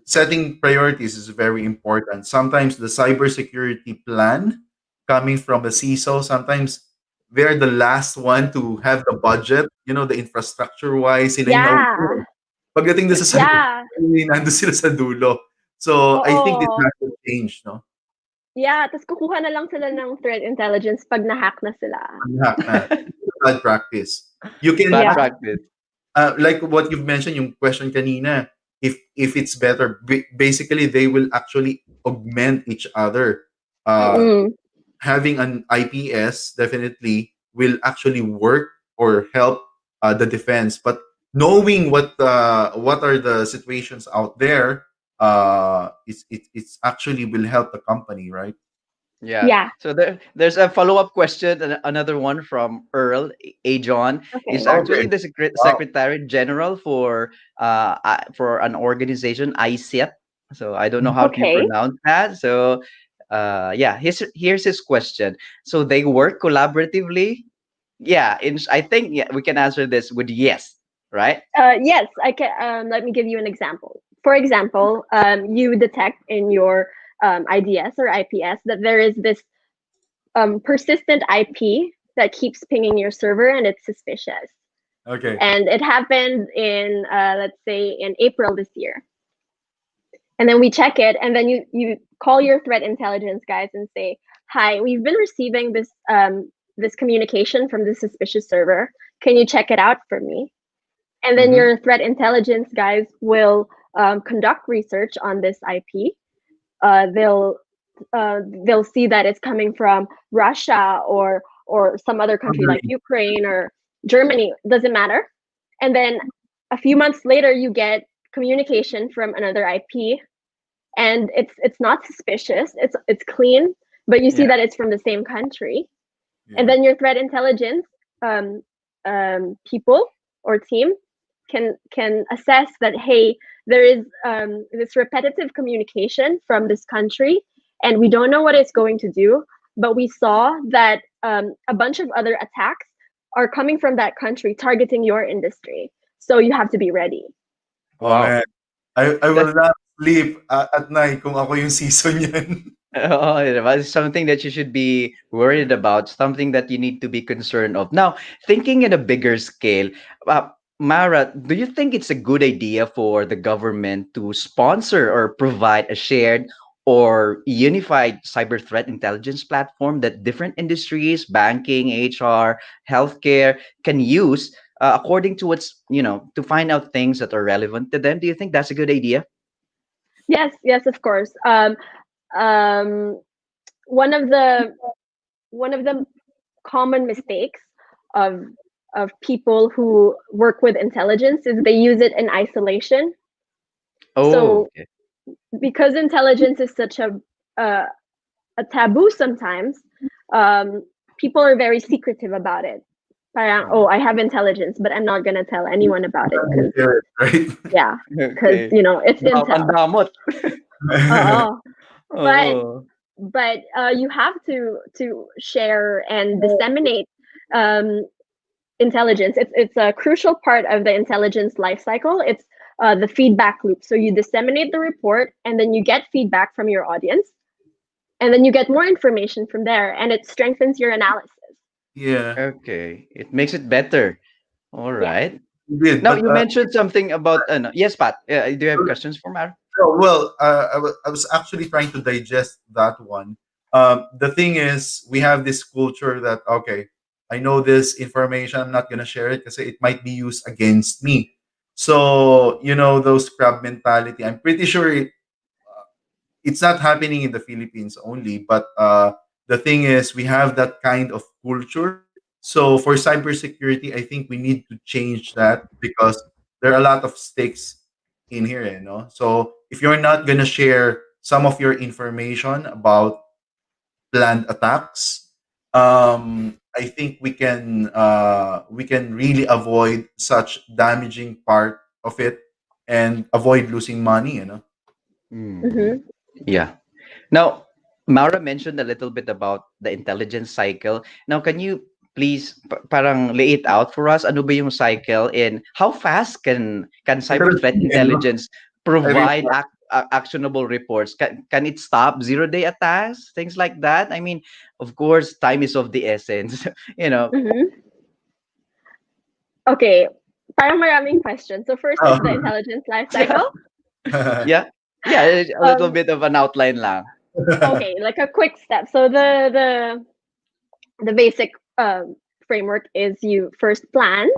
setting priorities is very important. Sometimes the cybersecurity plan coming from a CISO, sometimes they're the last one to have the budget, the infrastructure wise, sila yung nauuna. Yeah. Pagdating doon sa Yeah. cybersecurity, nandun sila sa dulo. So, I think it Oo. has to change, no? Yeah, tapos kukuha na lang sila ng threat intelligence pag na-hack na sila. Unhack na. Bad practice. You can bad Yeah. practice. like what you've mentioned, yung question kanina, if it's better, basically they will actually augment each other. Uh, Mm. Having an IPS definitely will actually work or help the defense, but knowing what are the situations out there, it's actually will help the company, right? Yeah. Yeah. So there's a follow-up question, another one from Earl A. John. Is Okay. Okay. actually the Wow. Secretary General for an organization, ICET. So I don't know how you Okay. pronounce that. So yeah, here's his question. So they work collaboratively. Yeah, I think yeah, we can answer this with yes, right? Yes, I can. Let me give you an example. For example, you detect in your IDS or IPS that there is this persistent IP that keeps pinging your server and it's suspicious. Okay. And it happened in let's say in April this year. And then we check it, and then you call your threat intelligence guys and say, "Hi, we've been receiving this communication from this suspicious server. Can you check it out for me?" And then Mm-hmm. your threat intelligence guys will conduct research on this IP. Uh, they'll they'll see that it's coming from Russia or some other country like Ukraine or Germany. Doesn't matter. And then a few months later, you get communication from another IP, and it's not suspicious. It's clean, but you see Yeah. that it's from the same country. And Yeah. then your threat intelligence people or team can assess that, hey, there is this repetitive communication from this country, and we don't know what it's going to do, but we saw that a bunch of other attacks are coming from that country targeting your industry, so you have to be ready. Oh Wow. man, I will That's not sleep at night kung ako yung season yan. oh, it's something that you should be worried about, something that you need to be concerned of. Now, thinking in a bigger scale, uh, Mara, do you think it's a good idea for the government to sponsor or provide a shared or unified cyber threat intelligence platform that different industries, banking, HR, healthcare, can use according to what's, to find out things that are relevant to them? Do you think that's a good idea? Yes, yes, of course. Um, one of the common mistakes of people who work with intelligence is they use it in isolation. Oh, So okay. because intelligence is such uh, a taboo sometimes, people are very secretive about it. Parang, oh, I have intelligence, but I'm not gonna tell anyone about it because Right? yeah, because Okay. it's Ang intel. damot. Oh, but Oo. you have to share and disseminate um, intelligence. It's a crucial part of the intelligence life cycle. It's the feedback loop. So you disseminate the report, and then you get feedback from your audience, and then you get more information from there, and it strengthens your analysis. Yeah, Okay. It makes it better. All Yeah. right. you did. Now, But you mentioned something about, yes, Pat. Do you have questions for Mar? well, I was actually trying to digest that one. The thing is, we have this culture that okay, I know this information. I'm not gonna share it because it might be used against me. So those crab mentality. I'm pretty sure it's not happening in the Philippines only, but the thing is, we have that kind of culture. So for cybersecurity, I think we need to change that because there are a lot of stakes in here, So if you're not gonna share some of your information about planned attacks, I think we can really avoid such damaging part of it and avoid losing money. Mm. Mm-hmm. Yeah. Now, Maura mentioned a little bit about the intelligence cycle. Now, can you please parang lay it out for us? Ano ba yung cycle, and how fast can cyber threat Interesting, intelligence I really provide actionable reports? Can it stop zero-day attacks, things like that? I mean, of course, time is of the essence. you know. Mm-hmm. Okay. Parang maraming questions. So first is the Oh. intelligence life cycle. Yeah, yeah, a little Um, bit of an outline lang. okay, like a quick step. So the basic framework is you first plan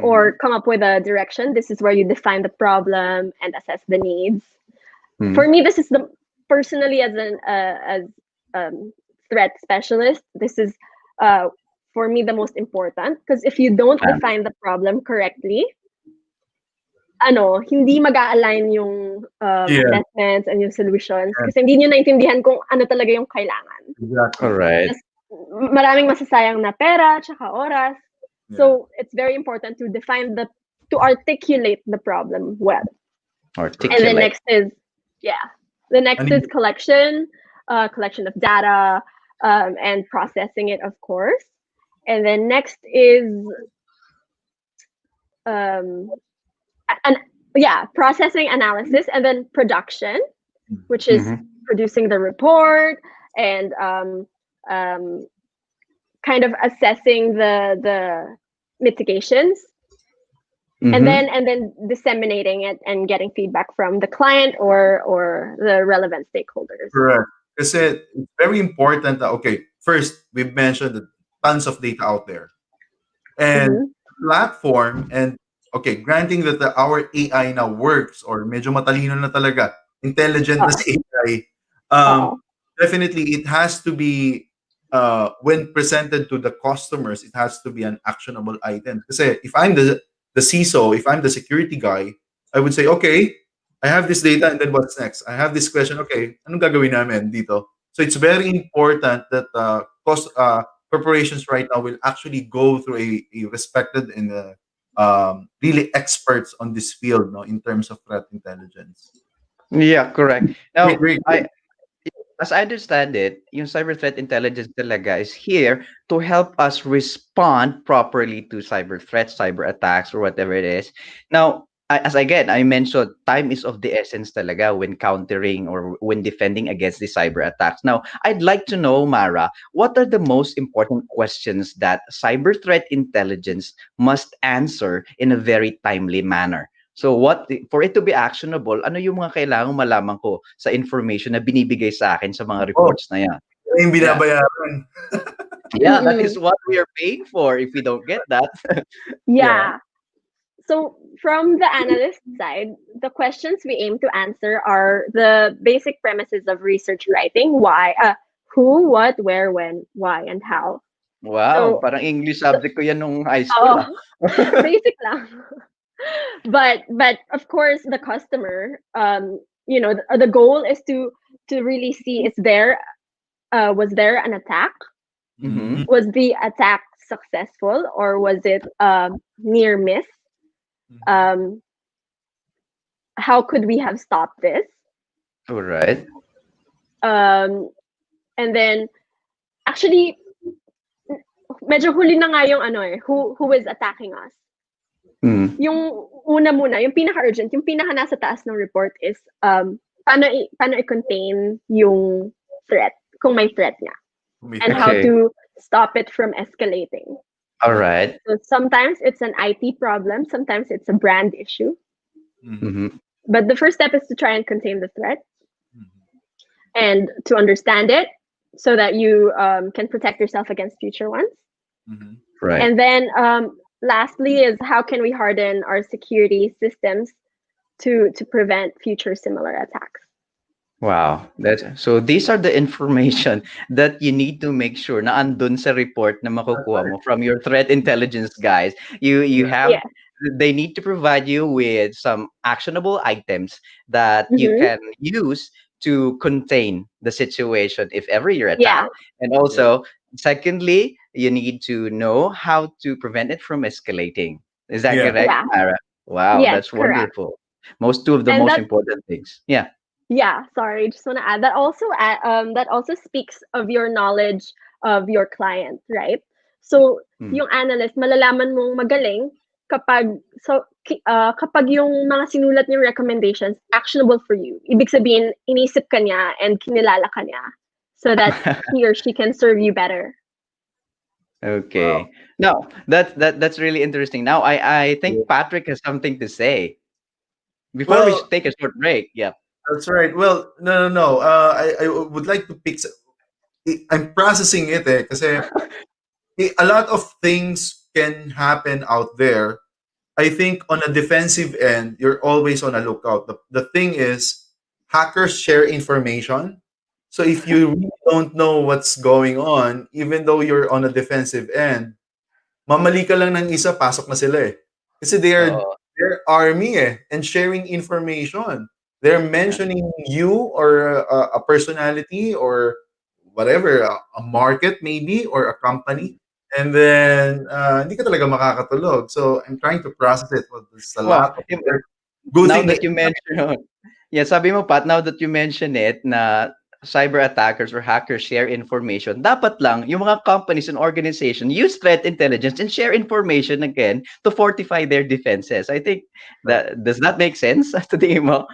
or Mhm. come up with a direction. This is where you define the problem and assess the needs. For Mhm. me, this is the personally as an as threat specialist. This is uh, for me the most important because if you don't Ah, define the problem correctly, hindi mag-a-align yung Yeah, assessments and yung solutions yeah, kasi hindi niyo naintindihan kung ano talaga yung kailangan. exactly. all right. Tas maraming masasayang na pera tsaka oras. Yeah. So it's very important to to articulate the problem well. And the Right. Articulate. next is yeah, the next And is collection of data and processing it, of course. And then next is um, an yeah, processing analysis, and then production, which is Mhm. producing the report and um, kind of assessing the mitigations Mm-hmm. and then disseminating it and getting feedback from the client or the relevant stakeholders. Correct. Kasi it's very important that, okay, first, we've mentioned that tons of data out there. And Mm-hmm. platform and, okay, granting that our AI now works or medyo matalino na talaga, intelligent na Uh, si AI, um, uh, definitely it has to be, when presented to the customers, it has to be an actionable item. Kasi if I'm the CISO, if I'm the security guy, I would say, okay, I have this data and then what's next? I have this question, okay, anong gagawin namin dito? So it's very important that corporations right now will actually go through a respected and really experts on this field, no, in terms of threat intelligence. Yeah, correct. Great, Now, great, great. I as I understand it, yung cyber threat intelligence talaga is here to help us respond properly to cyber threats, cyber attacks, or whatever it is. Now, as again, I mentioned, time is of the essence talaga when countering or when defending against the cyber attacks. Now, I'd like to know, Mara, what are the most important questions that cyber threat intelligence must answer in a very timely manner? So for it to be actionable, ano yung mga kailangang malaman ko sa information na binibigay sa akin sa mga Oh, reports na yan? yung Yeah. binabayaran. Yeah, that is mm-mm. what we are paying for. If we don't get that, yeah. Yeah. So from the analyst side, the questions we aim to answer are the basic premises of research writing: why, who, what, where, when, why, and how. Wow, So, parang English subject ko yan nung high school oh, ah. basic lang. But of course, the customer, the goal is to really see, is there was there an attack? Mm-hmm. Was the attack successful, or was it near miss? Um, how could we have stopped this? All right. Um, and then actually, medyo huli na nga yung ano who is attacking us. Mm. Yung una muna, yung pinaka-urgent, yung pinaka nasa taas ng report is paano i-contain yung threat, kung may threat nga, and how Okay. to stop it from escalating. All right. So sometimes it's an IT problem, sometimes it's a brand issue. Mm-hmm. But the first step is to try and contain the threat and to understand it so that you can protect yourself against future ones. Right. And then lastly is, how can we harden our security systems to prevent future similar attacks? Wow. So these are the information that you need to make sure na andun sa report na makukuha mo from your threat intelligence guys. You have Yeah. they need to provide you with some actionable items that you Mm-hmm. can use to contain the situation if ever you're Yeah. attacked. And also, secondly, you need to know how to prevent it from escalating. Is that Yeah. correct, Yeah. Mara? Wow, Yes, that's correct. wonderful. Two of the And most that, important things. Yeah. yeah, sorry, just want to add that also that also speaks of your knowledge of your client, right? So Mm. yung analyst, malalaman mong magaling kapag yung mga sinulat niyang recommendations actionable for you. Ibig sabihin, inisip ka niya and kinilala ka niya so that he or she can serve you better. Wow. Okay. No, that's really interesting. Now I Yeah. think Patrick has something to say before we Well, should take a short break. Yeah. that's right. Well, no, no, no. I would like to pick. I'm processing it, kasi a lot of things can happen out there. I think on a defensive end, you're always on a lookout. The thing is, hackers share information. So if you really don't know what's going on, even though you're on a defensive end, mamali ka lang ng isa, pasok na sila eh. Kasi Oh, they're army and sharing information. They're yeah. mentioning you or a personality or whatever, a market maybe or a company. And then hindi ka talaga makakatulog. So I'm trying to process it. Well, there's a Wow. lot of work. Good Now thing that you mention, yeah, sabi mo Pat, now that you mention it na cyber attackers or hackers share information, dapat lang yung mga companies and organizations use threat intelligence and share information again to fortify their defenses. I think that does that make sense? Sa tingin mo?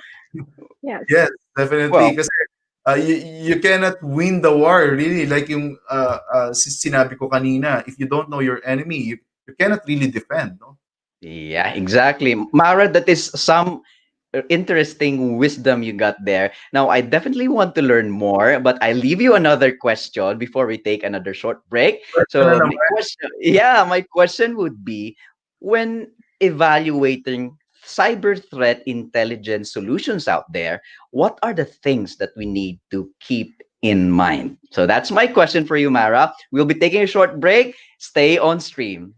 Yes. yes, definitely. Well, Kasi you cannot win the war really like yung sinabi ko kanina. If you don't know your enemy, you cannot really defend, no? Yeah, exactly. Mara, that is some interesting wisdom you got there. Now, I definitely want to learn more, but I leave you another question before we take another short break. Question na So, my naman. question, yeah, my question would be, when evaluating cyber threat intelligence solutions out there, what are the things that we need to keep in mind? So, that's my question for you, Mara. We'll be taking a short break. Stay on stream.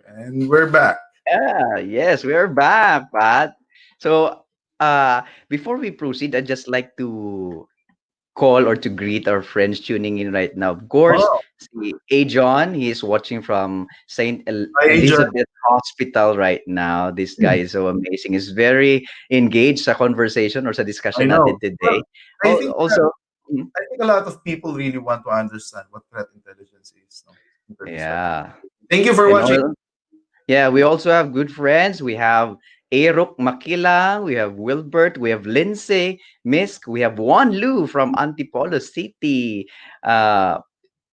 And we're back. Yeah, yes, we are back, Pat. So, uh, before we proceed, I'd just like to call or to greet our friends tuning in right now. Of course, Oh, si A. John, he's watching from hi, John. Elizabeth Hospital right now. This guy is so amazing. He's very engaged sa conversation or sa I discussion know. natin today. Well, I think Also, mm, I think a lot of people really want to understand what threat intelligence is. No? In terms of cyber. yeah. Thank you for And watching. all, yeah, we also have good friends. We have Erok Makilang, we have Wilbert, we have Lindsay, Misk, we have Juan Lu from Antipolo City. Uh,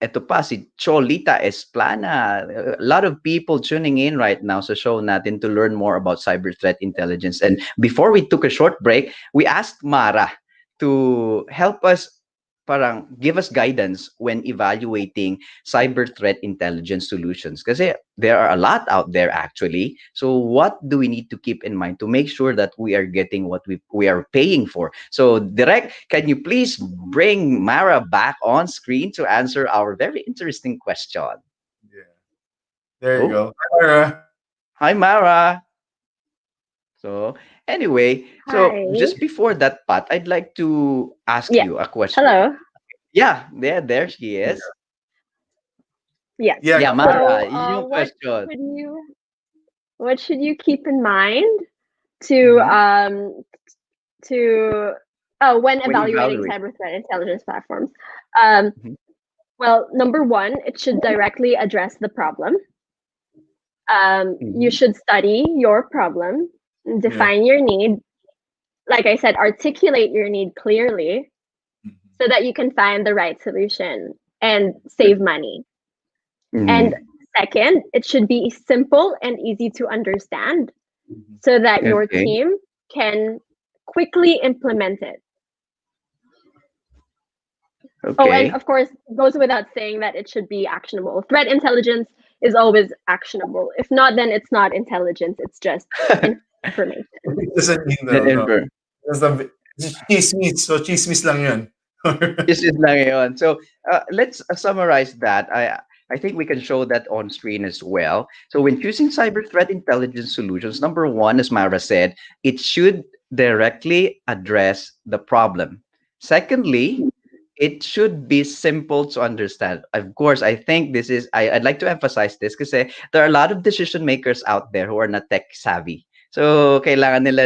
Eto pa, si Cholita Esplana. A lot of people tuning in right now sa show natin to learn more about cyber threat intelligence. And before we took a short break, we asked Mara to help us parang give us guidance when evaluating cyber threat intelligence solutions. Kasi there are a lot out there actually. So what do we need to keep in mind to make sure that we are getting what we are paying for? So Direct, can you please bring Mara back on screen to answer our very interesting question? Yeah. There you Oh, go. Hi, Mara. hi Mara. So anyway, so Hi. just before that, Pat, I'd like to ask Yeah. you a question. Hello. Yeah, there she Yeah. is. Yes. Yeah. Yeah, Go for it. Mara, So, yun yung question. what should you keep in mind to Mhm. to when When evaluating evaluate. cyber threat intelligence platforms? Um, Mhm. well, number one, it should directly address the problem. You Mhm. should study your problem, Yeah. define your need. Like I said, articulate your need clearly Mhm. so that you can find the right solution and save money. And Mhm. second, it should be simple and easy to understand Mhm. so that your Okay. team can quickly implement it. Oh, and Okay. of course, it goes without saying that it should be actionable. Threat intelligence is always actionable. If not, then it's not intelligence, it's just information. It doesn't mean That no. info. That's the chismis. So chismis lang yun. This is lang yun. So let's summarize that. I think we can show that on screen as well. So when choosing cyber threat intelligence solutions, number one, as Mara said, it should directly address the problem. Secondly, it should be simple to understand. Of course, I think this is, I'd like to emphasize this because there are a lot of decision makers out there who are not tech savvy. So, kailangan nila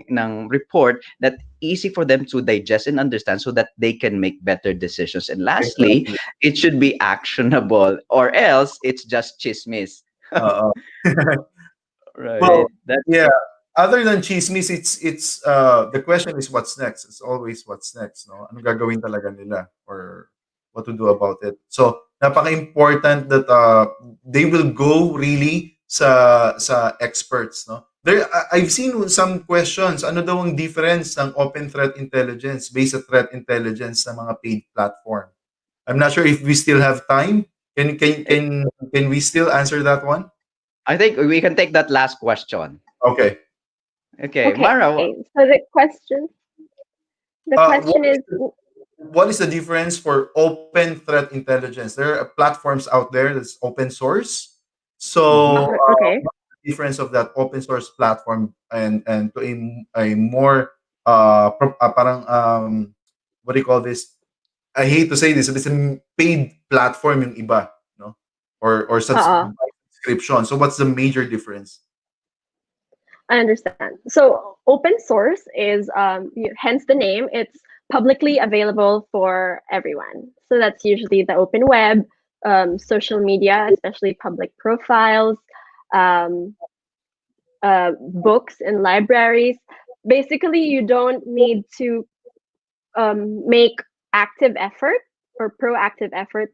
ng report that easy for them to digest and understand so that they can make better decisions. And lastly, Exactly. it should be actionable or else it's just chismis. Uh, Right. well, That's yeah. Other than chismis, it's the question is what's next. It's always what's next, no? Ano gagawin talaga nila or what to do about it. So, napaka-important that they will go really sa experts, no? I've seen some questions. Ano daw ang difference ng open threat intelligence based sa threat intelligence ng mga paid platform? I'm not sure if we still have time. Can we still answer that one? I think we can take that last question. Okay. Okay, Okay, Mara, so the Uh, what question is is, the, what is the difference for open threat intelligence? There are platforms out there that's open source. So, mhm. okay, what's the difference of that open source platform and to a more parang what do you call this? I hate to say this, but it's a paid platform yung iba, no? Or uh, subscription. So, what's the major difference? I understand. So open source is, hence the name. It's publicly available for everyone. So that's usually the open web, social media, especially public profiles, um, books and libraries. Basically, you don't need to make active effort or proactive effort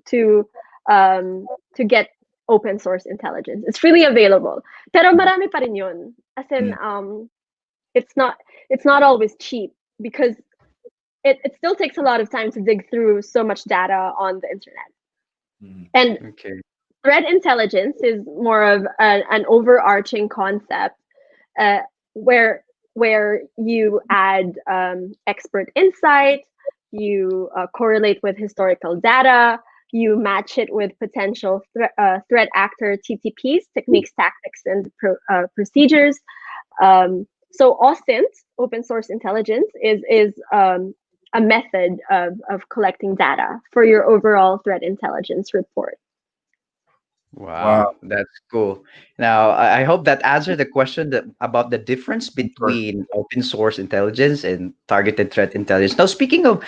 to to get open source intelligence. It's freely available. Pero marami pa rin yun. As in, Mm, it's not it's not always cheap because it still takes a lot of time to dig through so much data on the internet. mm, And Okay. threat intelligence is more of an overarching concept, uh, where you add expert insight, you correlate with historical data, you match it with potential threat actor TTPs, techniques, tactics, and procedures. So OSINT, open source intelligence, is a method of collecting data for your overall threat intelligence report. wow. Wow, that's cool. Now, I hope that answered the question about the difference Sure. between open source intelligence and targeted threat intelligence. Now, speaking of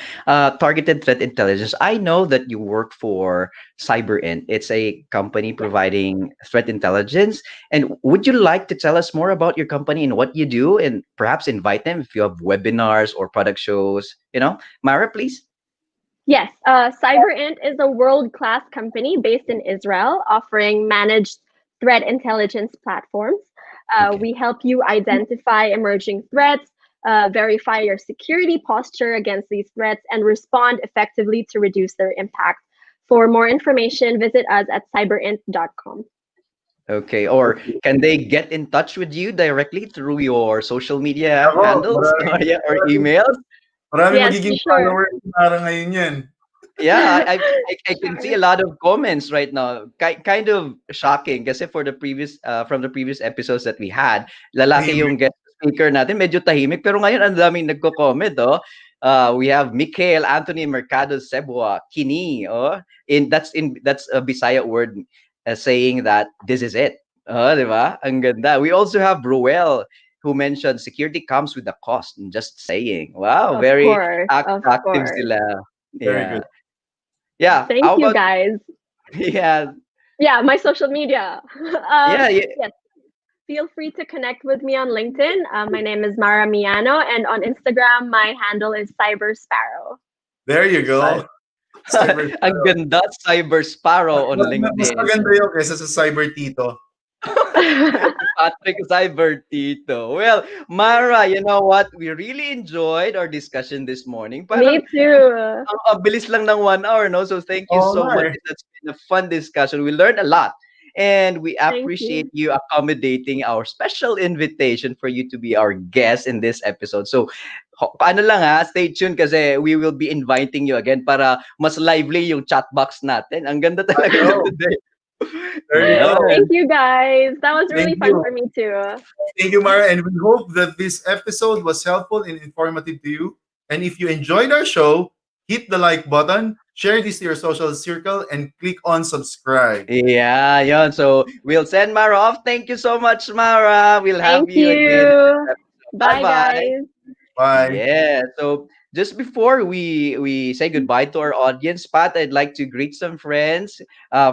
targeted threat intelligence, I know that you work for CyberNXT. It's a company providing threat intelligence. And would you like to tell us more about your company and what you do, and perhaps invite them if you have webinars or product shows? Mara, please. Yes, CyberInt is a world-class company based in Israel offering managed threat intelligence platforms. Okay. We help you identify emerging threats, verify your security posture against these threats, and respond effectively to reduce their impact. For more information, visit us at cyberint.com. Okay, or can they get in touch with you directly through your social media Ako, handles or, yeah, or emails? marami Yes, magiging sure. followers para ngayon yan. Yeah, I can see Sure. a lot of comments right now. Kind of shocking kasi for the previous from the previous episodes that we had, lalaki Tahimik. yung guest speaker natin, medyo tahimik pero ngayon ang daming nagko-comment, oh. We have Mikael Anthony Mercado Cebua, Kini, oh. That's a Bisaya word saying that this is it. Oh, di ba? Ang ganda. We also have Ruel who mentioned security comes with a cost. Just saying. Wow, Of very course, of active course. sila. Very Yeah. good. Yeah. Thank How you, about guys. yeah? Yeah, my social media. Yeah. Yeah. Yes, feel free to connect with me on LinkedIn. My name is Mara Miano, and on Instagram, my handle is Cyber Sparrow. There you Cy- go. Cyber Ang ganda, Cyber Sparrow on mas LinkedIn. maganda yun kaysa sa Cyber Tito. Patrick Cyber Tito. Well, Mara, you know what? We really enjoyed our discussion this morning. Me Parang too. ang bilis lang ng 1 hour, no? So thank you Oo so nga much. eh. That's been a fun discussion. We learned a lot. And we Thank appreciate you. you accommodating our special invitation for you to be our guest in this episode. So, paano lang ha, stay tuned kasi we will be inviting you again para mas lively yung chat box natin. Ang ganda I talaga ng know. today. There you go. Thank Yan. you, guys. That was Thank really fun you. for me too. Thank you, Mara. And we hope that this episode was helpful and informative to you. And if you enjoyed our show, hit the like button, share this to your social circle, and click on subscribe. Yeah, yon. So we'll send Mara off. Thank you so much, Mara. We'll have Thank you again. you. Bye Bye, bye. guys. Bye. Yeah. So just before we say goodbye to our audience, Pat, I'd like to greet some friends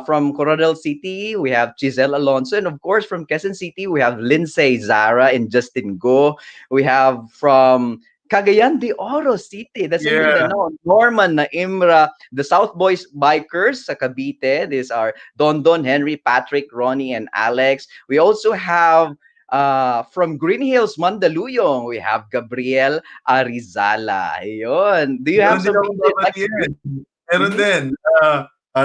from Coronel City. We have Giselle Alonso, and of course from Quezon City, we have Lindsay Zara and Justin Go. We have from Cagayan de Oro City, that's in Yeah. Mindanao. Norman na Imra, the South Boys Bikers sa Cavite. These are Don Don, Henry, Patrick, Ronnie, and Alex. We also have from Green Hills, Mandaluyong, we have Gabriel Arizala. Ayun. Do you have Meron din some akong people you'd like to babatiin. greet? Meron Mhm. din.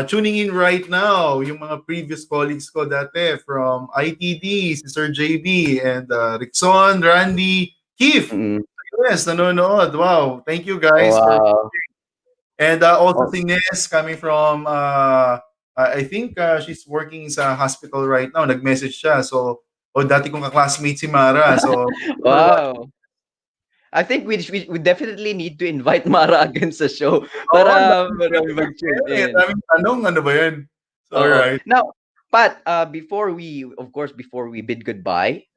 Tuning in right now, yung mga previous colleagues ko dati from ITD, si Sir JB, and Rickson, Randy, Keith. Mm. Yes, nanonood. Wow. Thank you guys for. Wow. And also Oh, si Nes coming from, I think she's working sa hospital right now. Nag-message siya. So, dati kong kaklasmate si Mara. So, for watching. wow. I think we definitely need to invite Mara again sa show Oo, para mag-tune in. daming tanong. Ano ba yan? So, Oo. alright. Now, Pat, before we bid goodbye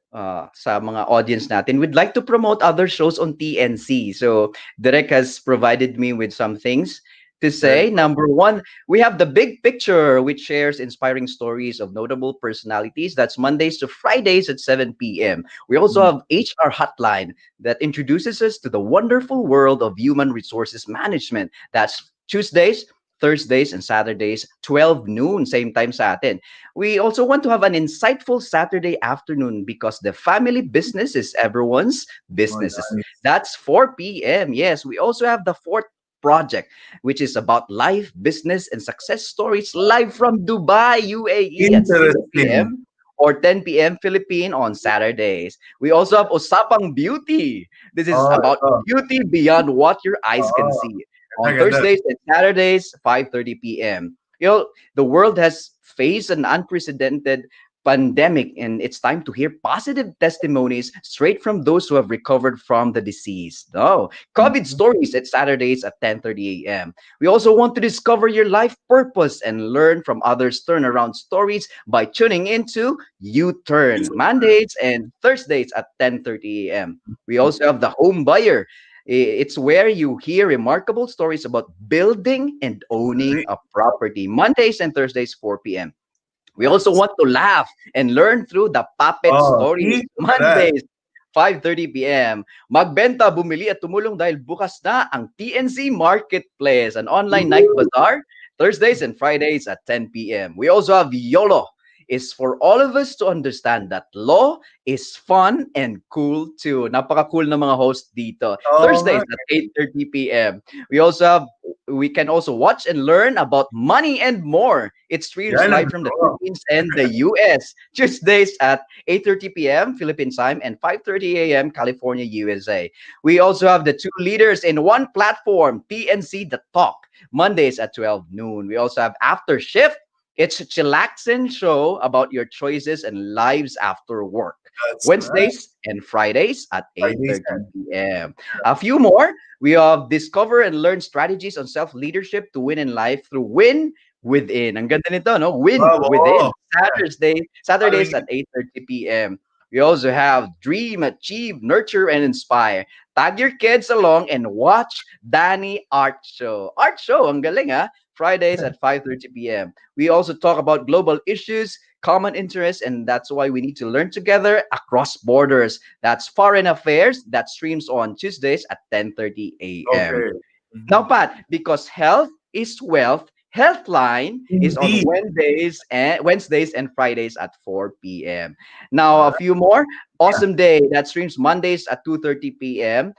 sa mga audience natin, we'd like to promote other shows on TNC. So, Derek has provided me with some things to Very say. good. Number one, we have The Big Picture, which shares inspiring stories of notable personalities. That's Mondays to Fridays at 7 p.m. We also Mm. have HR Hotline that introduces us to the wonderful world of human resources management. That's Tuesdays, Thursdays, and Saturdays, 12 noon, same time sa atin. We also want to have an insightful Saturday afternoon because the family business is everyone's Oh, businesses. nice. That's 4 p.m. Yes, we also have the fourth project, which is about life, business, and success stories live from Dubai, UAE at 6 Interesting. p.m. or 10 p.m. Philippine on Saturdays. We also have Osapang Beauty. This is Oh, about ito. beauty beyond what your eyes can Oo. see on Ganda. Thursdays and Saturdays, 5:30 p.m. You know, the world has faced an unprecedented pandemic, and it's time to hear positive testimonies straight from those who have recovered from the disease. No, COVID Mhm. stories at Saturdays at 10:30 a.m. We also want to discover your life purpose and learn from others' turnaround stories by tuning into U-Turn Mondays and Thursdays at 10:30 a.m. We also have the home buyer. It's where you hear remarkable stories about building and owning a property. Mondays and Thursdays, 4 p.m. We also Nice. want to laugh and learn through the puppet Oh, stories. see? Look at that. Mondays, 5:30 p.m. Magbenta, bumili at tumulong dahil bukas na ang TNC Marketplace, an online night Woo! bazaar, Thursdays and Fridays at 10 p.m. We also have YOLO. Is for all of us to understand that law is fun and cool too. Napaka-cool na mga host dito. Oo nga. Thursdays at 8:30 p.m. We can also watch and learn about money and more. It streams Yan ang live from the gusto ko. Philippines and the US. Tuesdays at 8:30 p.m. Philippine time and 5:30 a.m. California, USA. We also have the two leaders in one platform, TNC The Talk, Mondays at 12 noon. We also have After Shift. It's a chillaxing show about your choices and lives after work. That's right. Wednesdays and Fridays at Fridays 8:30 yan. p.m. A few more. We have discover and learn strategies on self-leadership to win in life through Win Within. Ang ganda nito, no? Win Wow, oo. Within. Yan. Saturdays Following at it. 8:30 p.m. We also have Dream, Achieve, Nurture, and Inspire. Tag your kids along and watch Danny Art Show. Art Show, ang galing ha? Fridays at 5:30 p.m. We also talk about global issues, common interests, and that's why we need to learn together across borders. That's Foreign Affairs that streams on Tuesdays at 10:30 a.m. Okay. Now, Mhm. Pat, because health is wealth, Healthline is on Indeed. Wednesdays and Fridays at 4 p.m. Now, a Alright. few more. Awesome Day that streams Mondays at 2:30 p.m.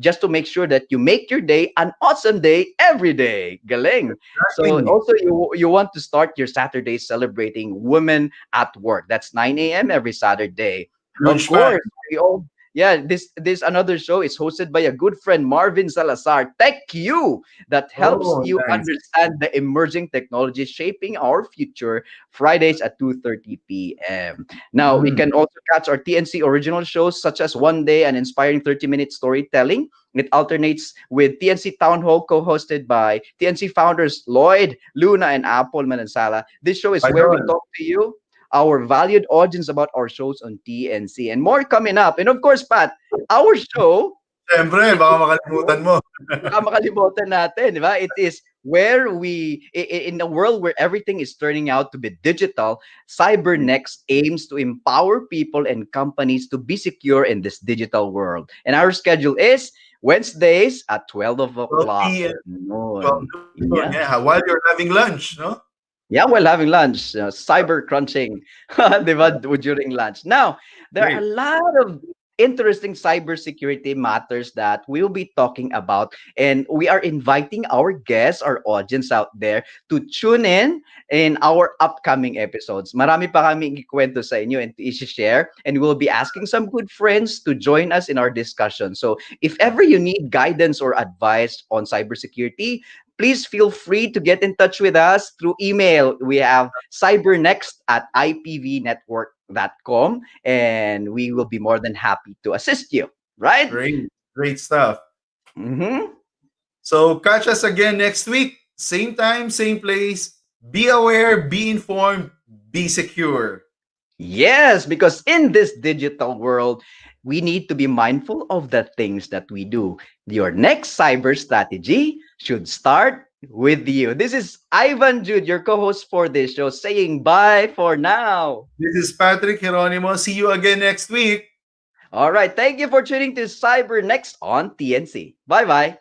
Just to make sure that you make your day an awesome day every day. Galing. So Exactly. also you want to start your Saturday celebrating women at work. That's 9 a.m. every Saturday. Of Huge fan. course, we all Yeah, this another show is hosted by a good friend Marvin Salazar, Tech You, that helps Oh, you nice. understand the emerging technologies shaping our future. Fridays at 2:30 p.m. Now we Mm. can also catch our TNC original shows such as One Day and Inspiring 30-minute Storytelling. It alternates with TNC Town Hall, co-hosted by TNC founders Lloyd, Luna, and Apple Manansala. This show is where we Ayun. talk to you, our valued audience, about our shows on TNC, and more coming up. And of course, Pat, our show, Siyempre, it baka is, makalimutan mo. baka makalimutan natin, di ba? It is where in a world where everything is turning out to be digital, CyberNXT aims to empower people and companies to be secure in this digital world. And our schedule is Wednesdays at 12 o'clock 12 p.m. 12 noon. noon. Yeah. Yeah, while you're having lunch, no? Yeah, while having lunch, cyber crunching, diba, during lunch. Now, there are Great. a lot of interesting cybersecurity matters that we'll be talking about, and we are inviting our guests, our audience out there, to tune in our upcoming episodes. Marami pa kaming ikwento sa inyo and to share, and we'll be asking some good friends to join us in our discussion. So, if ever you need guidance or advice on cybersecurity, please feel free to get in touch with us through email. We have cybernext at ipvnetwork.com, and we will be more than happy to assist you. Right? Great. Great stuff. Mm-hmm. So catch us again next week. Same time, same place. Be aware, be informed, be secure. Yes, because in this digital world, we need to be mindful of the things that we do. Your next cyber strategy should start with you. This is Ivan Jude, your co host for this show, saying bye for now. This is Patrick Geronimo. See you again next week. All right. Thank you for tuning to Cyber Next on TNC. Bye bye.